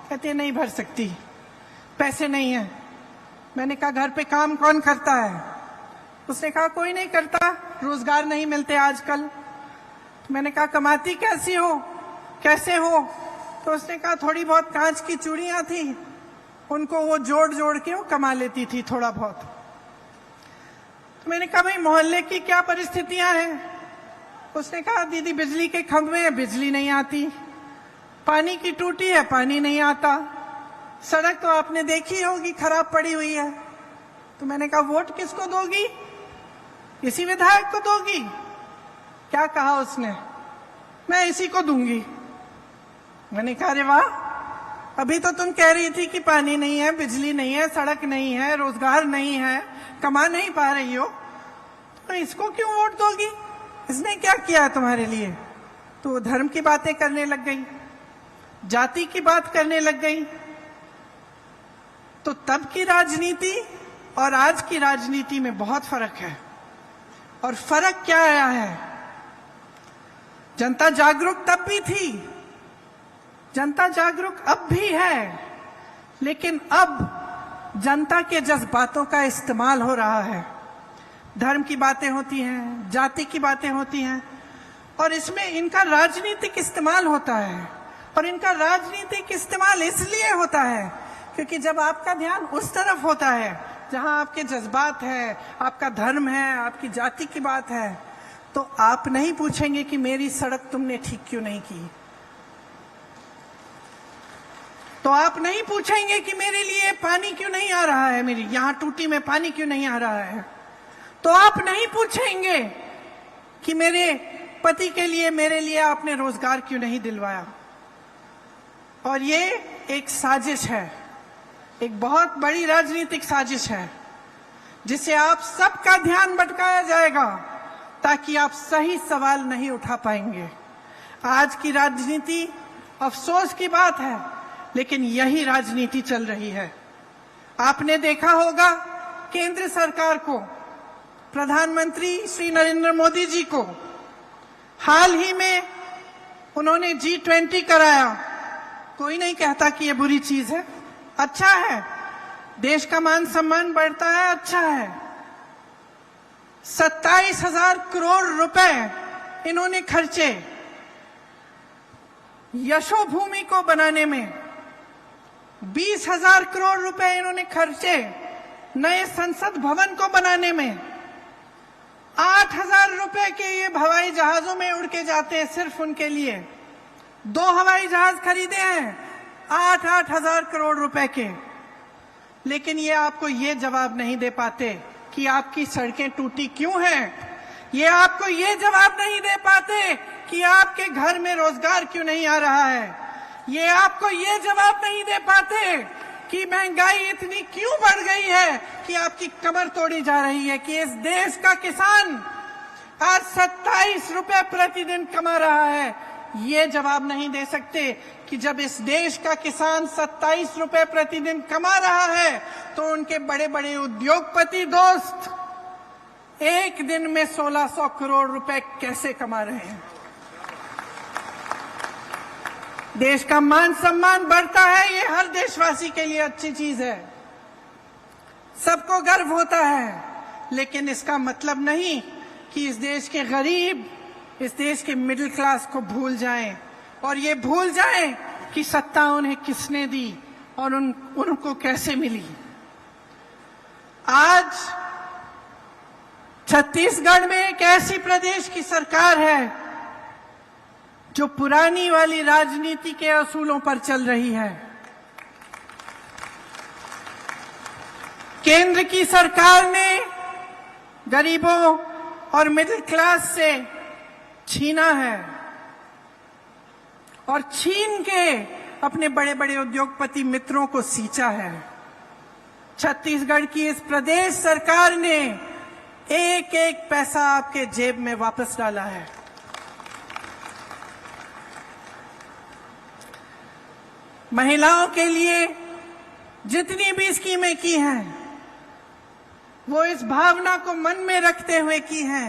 कहती है नहीं भर सकती, पैसे नहीं है। मैंने कहा घर पे काम कौन करता है? उसने कहा कोई नहीं करता, रोजगार नहीं मिलते आजकल। मैंने कहा कमाती कैसी हो, कैसे हो? तो उसने कहा थोड़ी बहुत कांच की चूड़ियां थी, उनको वो जोड़ जोड़ के वो कमा लेती थी थोड़ा बहुत। तो मैंने कहा भाई मोहल्ले की क्या परिस्थितियां हैं? उसने कहा दीदी बिजली के खंभे हैं, बिजली नहीं आती, पानी की टूटी है, पानी नहीं आता, सड़क तो आपने देखी होगी खराब पड़ी हुई है। तो मैंने कहा वोट किसको दोगी? इसी विधायक को दोगी? क्या कहा उसने? मैं इसी को दूंगी। मैंने कहा अरे वाह, अभी तो तुम कह रही थी कि पानी नहीं है, बिजली नहीं है, सड़क नहीं है, रोजगार नहीं है, कमा नहीं पा रही हो, तो इसको क्यों वोट दोगी? इसने क्या किया है तुम्हारे लिए? तो वो धर्म की बातें करने लग गई, जाति की बात करने लग गई। तो तब की राजनीति और आज की राजनीति में बहुत फर्क है। और फर्क क्या आया है? जनता जागरूक तब भी थी, जनता जागरूक अब भी है, लेकिन अब जनता के जज्बातों का इस्तेमाल हो रहा है। धर्म की बातें होती हैं, जाति की बातें होती हैं, और इसमें इनका राजनीतिक इस्तेमाल होता है। और इनका राजनीतिक इस्तेमाल इसलिए होता है क्योंकि जब आपका ध्यान उस तरफ होता है जहां आपके जज्बात है, आपका धर्म है, आपकी जाति की बात है, तो आप नहीं पूछेंगे कि मेरी सड़क तुमने ठीक क्यों नहीं की, तो आप नहीं पूछेंगे कि मेरे लिए पानी क्यों नहीं आ रहा है, मेरी यहां टूटी में पानी क्यों नहीं आ रहा है, तो आप नहीं पूछेंगे कि मेरे पति के लिए, मेरे लिए आपने रोजगार क्यों नहीं दिलवाया। और ये एक साजिश है, एक बहुत बड़ी राजनीतिक साजिश है, जिससे आप सबका ध्यान भटकाया जाएगा ताकि आप सही सवाल नहीं उठा पाएंगे। आज की राजनीति अफसोस की बात है, लेकिन यही राजनीति चल रही है। आपने देखा होगा केंद्र सरकार को, प्रधानमंत्री श्री नरेंद्र मोदी जी को हाल ही में उन्होंने G20 कराया। कोई नहीं कहता कि ये बुरी चीज है, अच्छा है, देश का मान सम्मान बढ़ता है, अच्छा है। 27,000 करोड़ रुपए इन्होंने खर्चे यशोभूमि को बनाने में, 20,000 करोड़ रुपए इन्होंने खर्चे नए संसद भवन को बनाने में, 8,000 रुपए के ये हवाई जहाजों में उड़ के जाते हैं सिर्फ उनके लिए। 2 हवाई जहाज खरीदे हैं 8,000 करोड़ रुपए के। लेकिन ये आपको ये जवाब नहीं दे पाते कि आपकी सड़कें टूटी क्यों हैं। ये आपको ये जवाब नहीं दे पाते कि आपके घर में रोजगार क्यों नहीं आ रहा है। ये आपको ये जवाब नहीं दे पाते कि महंगाई इतनी क्यों बढ़ गई है कि आपकी कमर तोड़ी जा रही है, कि इस देश का किसान आज 27 रुपए प्रतिदिन कमा रहा है। ये जवाब नहीं दे सकते कि जब इस देश का किसान 27 रुपए प्रतिदिन कमा रहा है तो उनके बड़े बड़े उद्योगपति दोस्त एक दिन में 1600 करोड़ रुपए कैसे कमा रहे हैं। देश का मान सम्मान बढ़ता है, ये हर देशवासी के लिए अच्छी चीज है, सबको गर्व होता है। लेकिन इसका मतलब नहीं कि इस देश के गरीब, इस देश के मिडिल क्लास को भूल जाएं और ये भूल जाएं कि सत्ता उन्हें किसने दी और उनको कैसे मिली। आज छत्तीसगढ़ में एक ऐसी प्रदेश की सरकार है जो पुरानी वाली राजनीति के असूलों पर चल रही है। केंद्र की सरकार ने गरीबों और मिडिल क्लास से छीना है और छीन के अपने बड़े बड़े उद्योगपति मित्रों को सींचा है। छत्तीसगढ़ की इस प्रदेश सरकार ने एक एक पैसा आपके जेब में वापस डाला है। महिलाओं के लिए जितनी भी स्कीमें की हैं वो इस भावना को मन में रखते हुए की हैं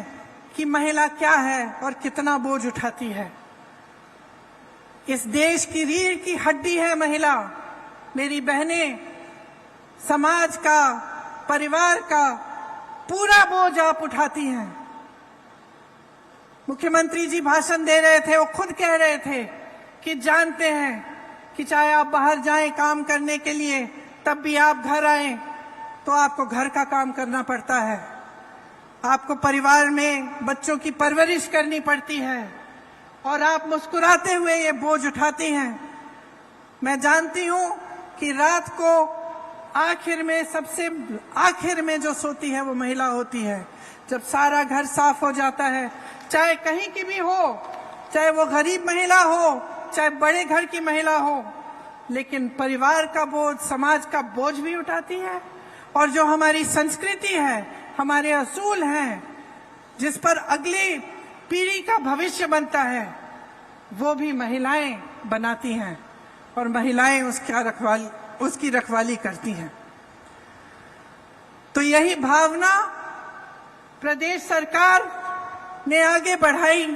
कि महिला क्या है और कितना बोझ उठाती है। इस देश की रीढ़ की हड्डी है महिला। मेरी बहनें, समाज का, परिवार का पूरा बोझ आप उठाती हैं। मुख्यमंत्री जी भाषण दे रहे थे, वो खुद कह रहे थे कि जानते हैं कि चाहे आप बाहर जाएं काम करने के लिए, तब भी आप घर आएं तो आपको घर का काम करना पड़ता है, आपको परिवार में बच्चों की परवरिश करनी पड़ती है और आप मुस्कुराते हुए ये बोझ उठाती हैं। मैं जानती हूं कि रात को आखिर में, सबसे आखिर में जो सोती है वो महिला होती है। जब सारा घर साफ हो जाता है, चाहे कहीं की भी हो, चाहे वो गरीब महिला हो, चाहे बड़े घर की महिला हो, लेकिन परिवार का बोझ, समाज का बोझ भी उठाती है। और जो हमारी संस्कृति है, हमारे असूल हैं, जिस पर अगली पीढ़ी का भविष्य बनता है, वो भी महिलाएं बनाती हैं और महिलाएं उसकी रखवाली करती हैं। तो यही भावना प्रदेश सरकार ने आगे बढ़ाई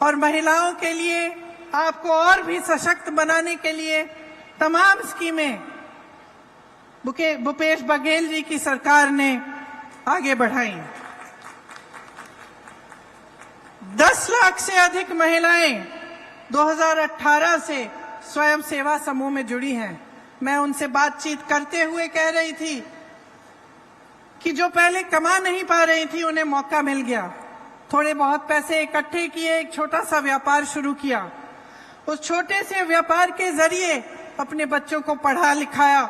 और महिलाओं के लिए, आपको और भी सशक्त बनाने के लिए तमाम स्कीमें भूपेश बघेल जी की सरकार ने आगे बढ़ाई। 10 लाख से अधिक महिलाएं 2018 से स्वयं सेवा समूह में जुड़ी हैं। मैं उनसे बातचीत करते हुए कह रही थी कि जो पहले कमा नहीं पा रही थी, उन्हें मौका मिल गया। थोड़े बहुत पैसे इकट्ठे किए, एक छोटा सा व्यापार शुरू किया। उस छोटे से व्यापार के जरिए अपने बच्चों को पढ़ा लिखाया,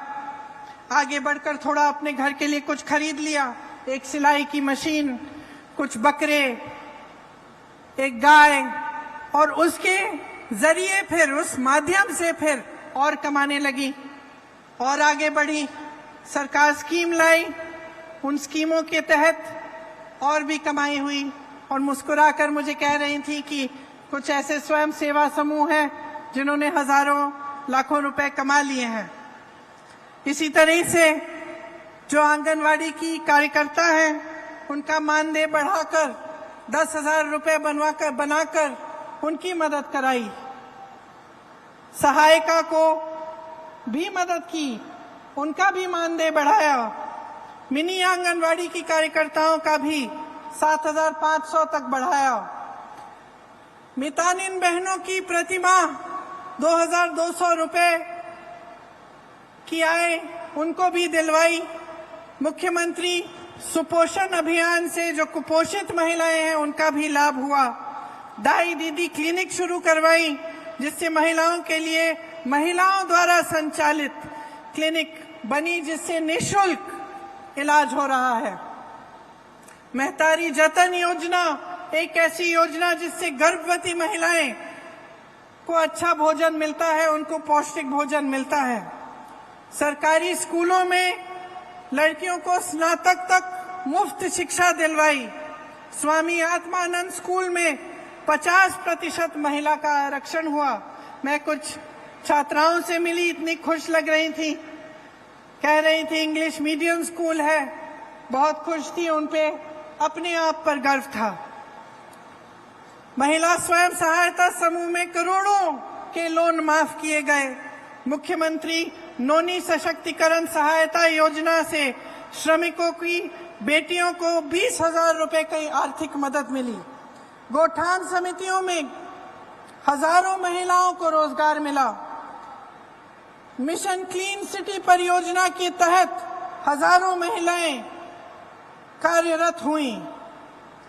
आगे बढ़कर थोड़ा अपने घर के लिए कुछ खरीद लिया, एक सिलाई की मशीन, कुछ बकरे, एक गाय, और उसके जरिए फिर उस माध्यम से फिर और कमाने लगी और आगे बढ़ी। सरकार स्कीम लाई, उन स्कीमों के तहत और भी कमाई हुई और मुस्कुराकर मुझे कह रही थी कि कुछ ऐसे स्वयं सेवा समूह हैं जिन्होंने हजारों लाखों रुपए कमा लिए हैं। इसी तरह से जो आंगनवाड़ी की कार्यकर्ता हैं, उनका मानदेय बढ़ाकर 10,000 रुपए बनाकर उनकी मदद कराई। सहायिका को भी मदद की, उनका भी मानदेय बढ़ाया। मिनी आंगनवाड़ी की कार्यकर्ताओं का भी 7,500 तक बढ़ाया। मितानिन बहनों की प्रतिमाह 2,200 रुपए की आय उनको भी दिलवाई। मुख्यमंत्री सुपोषण अभियान से जो कुपोषित महिलाएं हैं, उनका भी लाभ हुआ। दाई दीदी क्लिनिक शुरू करवाई, जिससे महिलाओं के लिए महिलाओं द्वारा संचालित क्लिनिक बनी, जिससे निःशुल्क इलाज हो रहा है। महतारी जतन योजना एक ऐसी योजना जिससे गर्भवती महिलाएं को अच्छा भोजन मिलता है, उनको पौष्टिक भोजन मिलता है। सरकारी स्कूलों में लड़कियों को स्नातक तक मुफ्त शिक्षा दिलवाई। स्वामी आत्मानंद स्कूल में 50% महिला का आरक्षण हुआ। मैं कुछ छात्राओं से मिली, इतनी खुश लग रही थी, कह रही थी इंग्लिश मीडियम स्कूल है, बहुत खुश थी, उन पे अपने आप पर गर्व था। महिला स्वयं सहायता समूह में करोड़ों के लोन माफ किए गए। मुख्यमंत्री नोनी सशक्तिकरण सहायता योजना से श्रमिकों की बेटियों को 20,000 रुपए की आर्थिक मदद मिली। गोठान समितियों में हजारों महिलाओं को रोजगार मिला। मिशन क्लीन सिटी परियोजना के तहत हजारों महिलाएं कार्यरत हुई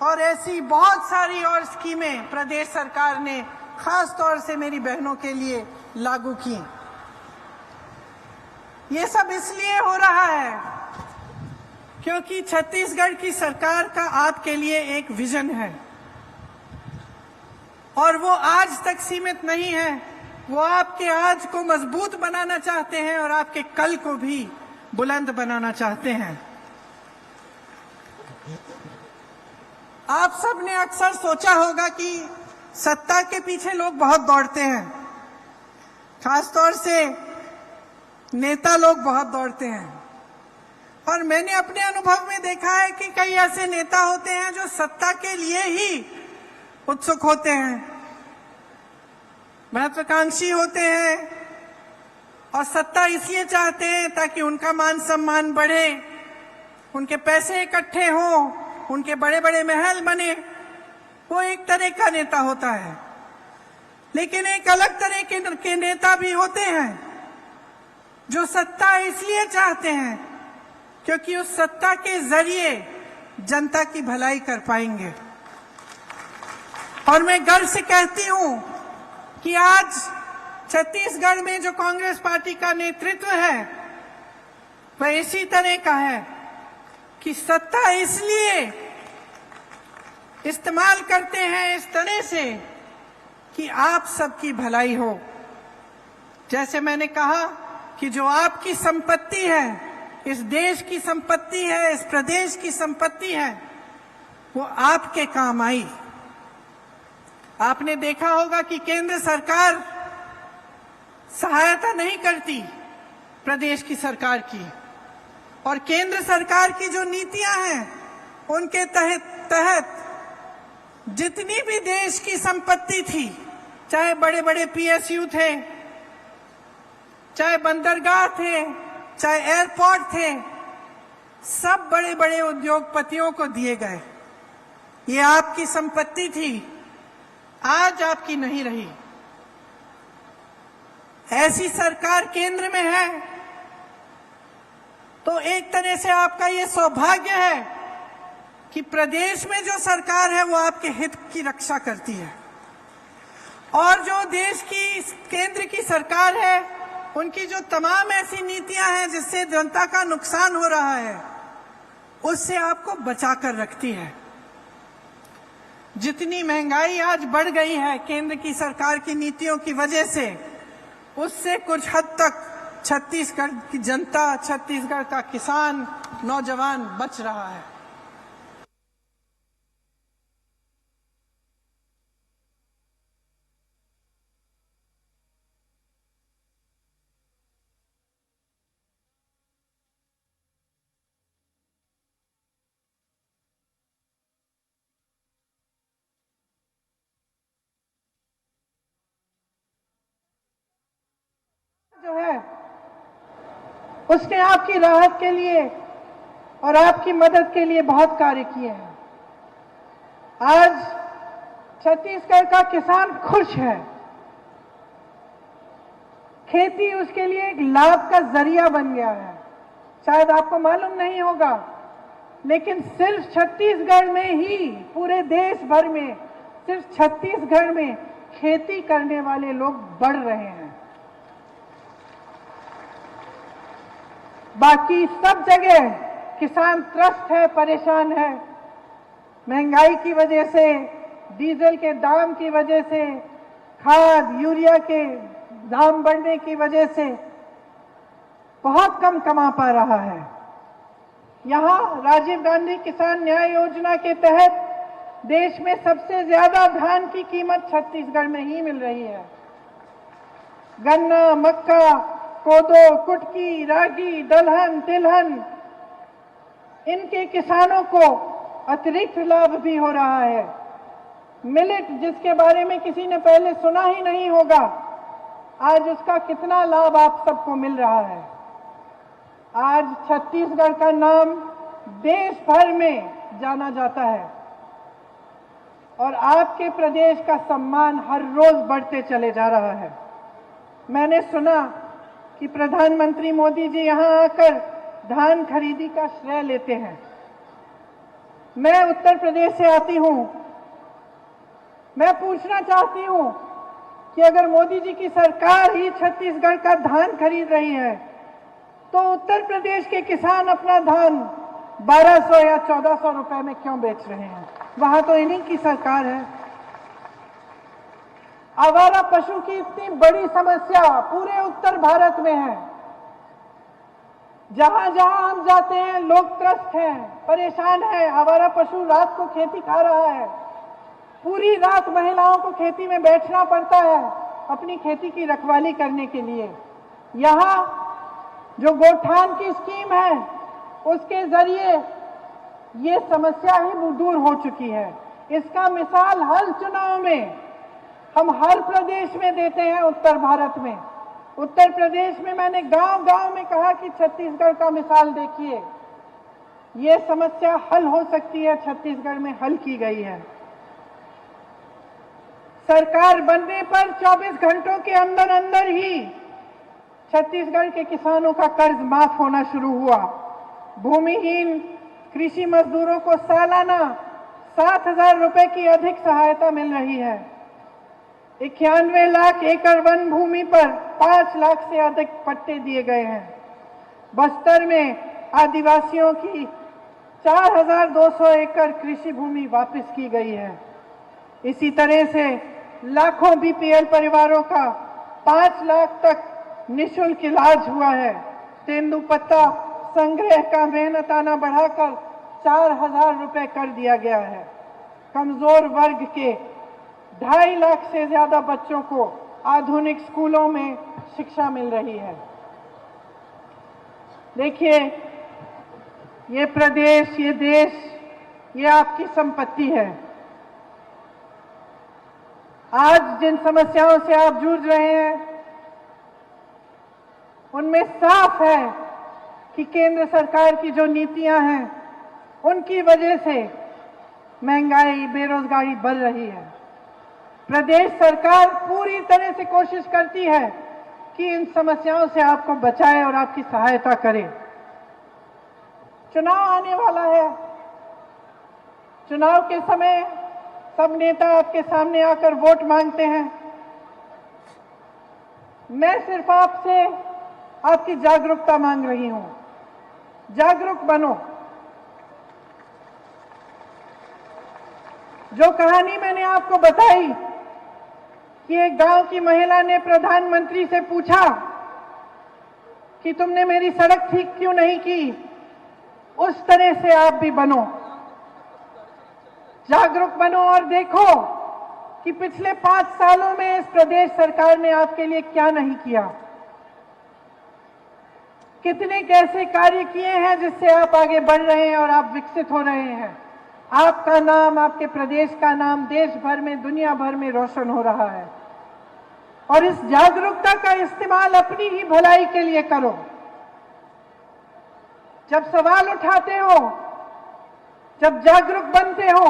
और ऐसी बहुत सारी और स्कीमें प्रदेश सरकार ने खास तौर से मेरी बहनों के लिए लागू की। ये सब इसलिए हो रहा है क्योंकि छत्तीसगढ़ की सरकार का आपके लिए एक विजन है और वो आज तक सीमित नहीं है। वो आपके आज को मजबूत बनाना चाहते हैं और आपके कल को भी बुलंद बनाना चाहते हैं। आप सब ने अक्सर सोचा होगा कि सत्ता के पीछे लोग बहुत दौड़ते हैं, खासतौर से नेता लोग बहुत दौड़ते हैं, और मैंने अपने अनुभव में देखा है कि कई ऐसे नेता होते हैं जो सत्ता के लिए ही उत्सुक होते हैं, महत्वाकांक्षी होते हैं और सत्ता इसलिए चाहते हैं ताकि उनका मान सम्मान बढ़े, उनके पैसे इकट्ठे हों, उनके बड़े बड़े महल बने। वो एक तरह का नेता होता है। लेकिन एक अलग तरह के नेता भी होते हैं जो सत्ता इसलिए चाहते हैं क्योंकि उस सत्ता के जरिए जनता की भलाई कर पाएंगे। और मैं गर्व से कहती हूं कि आज छत्तीसगढ़ में जो कांग्रेस पार्टी का नेतृत्व है वह इसी तरह का है कि सत्ता इसलिए इस्तेमाल करते हैं इस तरह से कि आप सबकी भलाई हो। जैसे मैंने कहा कि जो आपकी संपत्ति है, इस देश की संपत्ति है, इस प्रदेश की संपत्ति है, वो आपके काम आई। आपने देखा होगा कि केंद्र सरकार सहायता नहीं करती प्रदेश की सरकार की, और केंद्र सरकार की जो नीतियां हैं उनके तहत जितनी भी देश की संपत्ति थी, चाहे बड़े बड़े पीएसयू थे, चाहे बंदरगाह थे, चाहे एयरपोर्ट थे, सब बड़े बड़े उद्योगपतियों को दिए गए। ये आपकी संपत्ति थी, आज आपकी नहीं रही। ऐसी सरकार केंद्र में है तो एक तरह से आपका ये सौभाग्य है कि प्रदेश में जो सरकार है वो आपके हित की रक्षा करती है, और जो देश की केंद्र की सरकार है उनकी जो तमाम ऐसी नीतियां हैं जिससे जनता का नुकसान हो रहा है उससे आपको बचा कर रखती है। जितनी महंगाई आज बढ़ गई है केंद्र की सरकार की नीतियों की वजह से, उससे कुछ हद तक छत्तीसगढ़ की जनता, छत्तीसगढ़ का किसान, नौजवान बच रहा है। जो है उसने आपकी राहत के लिए और आपकी मदद के लिए बहुत कार्य किए हैं। आज छत्तीसगढ़ का किसान खुश है। खेती उसके लिए एक लाभ का जरिया बन गया है। शायद आपको मालूम नहीं होगा, लेकिन सिर्फ छत्तीसगढ़ में ही, पूरे देश भर में सिर्फ छत्तीसगढ़ में खेती करने वाले लोग बढ़ रहे हैं। बाकी सब जगह किसान त्रस्त है, परेशान है। महंगाई की वजह से, डीजल के दाम की वजह से, खाद यूरिया के दाम बढ़ने की वजह से बहुत कम कमा पा रहा है। यहाँ राजीव गांधी किसान न्याय योजना के तहत देश में सबसे ज्यादा धान की कीमत छत्तीसगढ़ में ही मिल रही है। गन्ना, मक्का, कोदो, कुटकी, रागी, दलहन, तिलहन, इनके किसानों को अतिरिक्त लाभ भी हो रहा है। मिलेट, जिसके बारे में किसी ने पहले सुना ही नहीं होगा, आज उसका कितना लाभ आप सबको मिल रहा है। आज छत्तीसगढ़ का नाम देश भर में जाना जाता है और आपके प्रदेश का सम्मान हर रोज बढ़ते चले जा रहा है। मैंने सुना कि प्रधानमंत्री मोदी जी यहां आकर धान खरीदी का श्रेय लेते हैं। मैं उत्तर प्रदेश से आती हूं। मैं पूछना चाहती हूं कि अगर मोदी जी की सरकार ही छत्तीसगढ़ का धान खरीद रही है तो उत्तर प्रदेश के किसान अपना धान 1200 या 1400 रुपए में क्यों बेच रहे हैं? वहां तो इन्हीं की सरकार है। आवारा पशु की इतनी बड़ी समस्या पूरे उत्तर भारत में है। जहां जहां हम जाते हैं लोग त्रस्त हैं, परेशान हैं। आवारा पशु रात को खेती खा रहा है। पूरी रात महिलाओं को खेती में बैठना पड़ता है अपनी खेती की रखवाली करने के लिए। यहाँ जो गोठान की स्कीम है उसके जरिए ये समस्या ही दूर हो चुकी है। इसका मिसाल हर चुनाव में हम हर प्रदेश में देते हैं। उत्तर भारत में, उत्तर प्रदेश में मैंने गांव-गांव में कहा कि छत्तीसगढ़ का मिसाल देखिए, ये समस्या हल हो सकती है, छत्तीसगढ़ में हल की गई है। सरकार बनने पर 24 घंटों के अंदर अंदर ही छत्तीसगढ़ के किसानों का कर्ज माफ होना शुरू हुआ। भूमिहीन कृषि मजदूरों को सालाना 7,000 रुपए की अधिक सहायता मिल रही है। 91 लाख एकड़ वन भूमि पर 5 लाख से अधिक पट्टे दिए गए हैं। बस्तर में आदिवासियों की 4,200 एकड़ कृषि भूमि वापस की गई है। इसी तरह से लाखों बीपीएल परिवारों का 5 लाख तक निःशुल्क इलाज हुआ है। तेंदुपत्ता संग्रह का मेहनताना बढ़ाकर 4,000 रुपए कर दिया गया है। कमजोर वर्ग के 2.5 लाख से ज्यादा बच्चों को आधुनिक स्कूलों में शिक्षा मिल रही है। देखिए, ये प्रदेश, ये देश, ये आपकी संपत्ति है। आज जिन समस्याओं से आप जूझ रहे हैं, उनमें साफ है कि केंद्र सरकार की जो नीतियां हैं, उनकी वजह से महंगाई, बेरोजगारी बढ़ रही है। प्रदेश सरकार पूरी तरह से कोशिश करती है कि इन समस्याओं से आपको बचाए और आपकी सहायता करे। चुनाव आने वाला है। चुनाव के समय सब नेता आपके सामने आकर वोट मांगते हैं। मैं सिर्फ आपसे आपकी जागरूकता मांग रही हूं। जागरूक बनो। जो कहानी मैंने आपको बताई कि एक गांव की महिला ने प्रधानमंत्री से पूछा कि तुमने मेरी सड़क ठीक क्यों नहीं की, उस तरह से आप भी बनो। जागरूक बनो और देखो कि पिछले 5 सालों में इस प्रदेश सरकार ने आपके लिए क्या नहीं किया, कितने कैसे कार्य किए हैं जिससे आप आगे बढ़ रहे हैं और आप विकसित हो रहे हैं। आपका नाम, आपके प्रदेश का नाम देश भर में, दुनिया भर में रोशन हो रहा है। और इस जागरूकता का इस्तेमाल अपनी ही भलाई के लिए करो। जब सवाल उठाते हो, जब जागरूक बनते हो,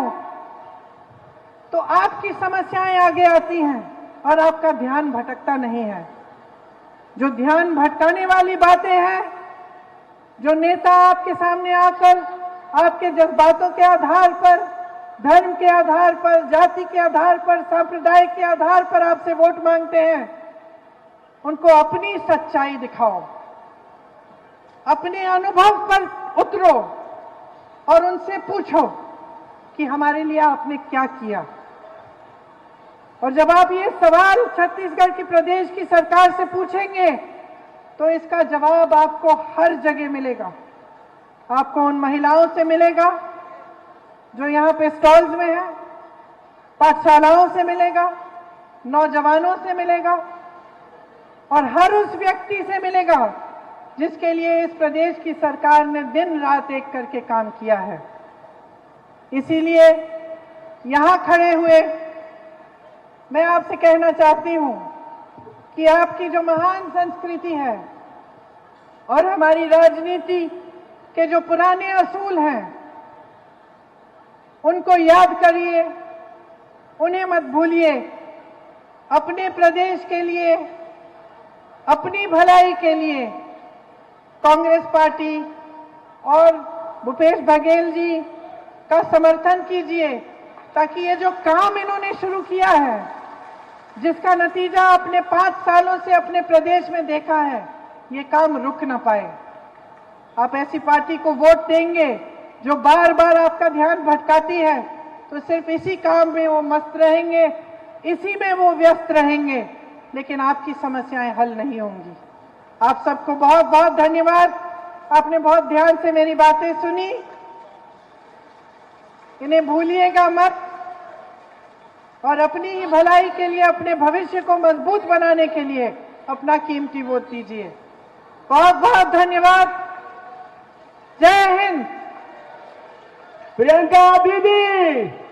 तो आपकी समस्याएं आगे आती हैं और आपका ध्यान भटकता नहीं है। जो ध्यान भटकाने वाली बातें हैं, जो नेता आपके सामने आकर आपके जज्बातों के आधार पर, धर्म के आधार पर, जाति के आधार पर, संप्रदाय के आधार पर आपसे वोट मांगते हैं, उनको अपनी सच्चाई दिखाओ, अपने अनुभव पर उतरो और उनसे पूछो कि हमारे लिए आपने क्या किया। और जब आप ये सवाल छत्तीसगढ़ की प्रदेश की सरकार से पूछेंगे, तो इसका जवाब आपको हर जगह मिलेगा। आपको उन महिलाओं से मिलेगा जो यहाँ पे स्टॉल्स में है, पाठशालाओं से मिलेगा, नौजवानों से मिलेगा और हर उस व्यक्ति से मिलेगा जिसके लिए इस प्रदेश की सरकार ने दिन रात एक करके काम किया है। इसीलिए यहां खड़े हुए मैं आपसे कहना चाहती हूं कि आपकी जो महान संस्कृति है और हमारी राजनीति के जो पुराने असूल हैं, उनको याद करिए, उन्हें मत भूलिए। अपने प्रदेश के लिए, अपनी भलाई के लिए कांग्रेस पार्टी और भूपेश बघेल जी का समर्थन कीजिए, ताकि ये जो काम इन्होंने शुरू किया है, जिसका नतीजा आपने 5 सालों से अपने प्रदेश में देखा है, ये काम रुक ना पाए। आप ऐसी पार्टी को वोट देंगे जो बार बार आपका ध्यान भटकाती है, तो सिर्फ इसी काम में वो मस्त रहेंगे, इसी में वो व्यस्त रहेंगे, लेकिन आपकी समस्याएं हल नहीं होंगी। आप सबको बहुत बहुत धन्यवाद। आपने बहुत ध्यान से मेरी बातें सुनी, इन्हें भूलिएगा मत और अपनी ही भलाई के लिए, अपने भविष्य को मजबूत बनाने के लिए अपना कीमती वोट दीजिए। बहुत बहुत धन्यवाद। जय हिंद। प्रियंका दीदी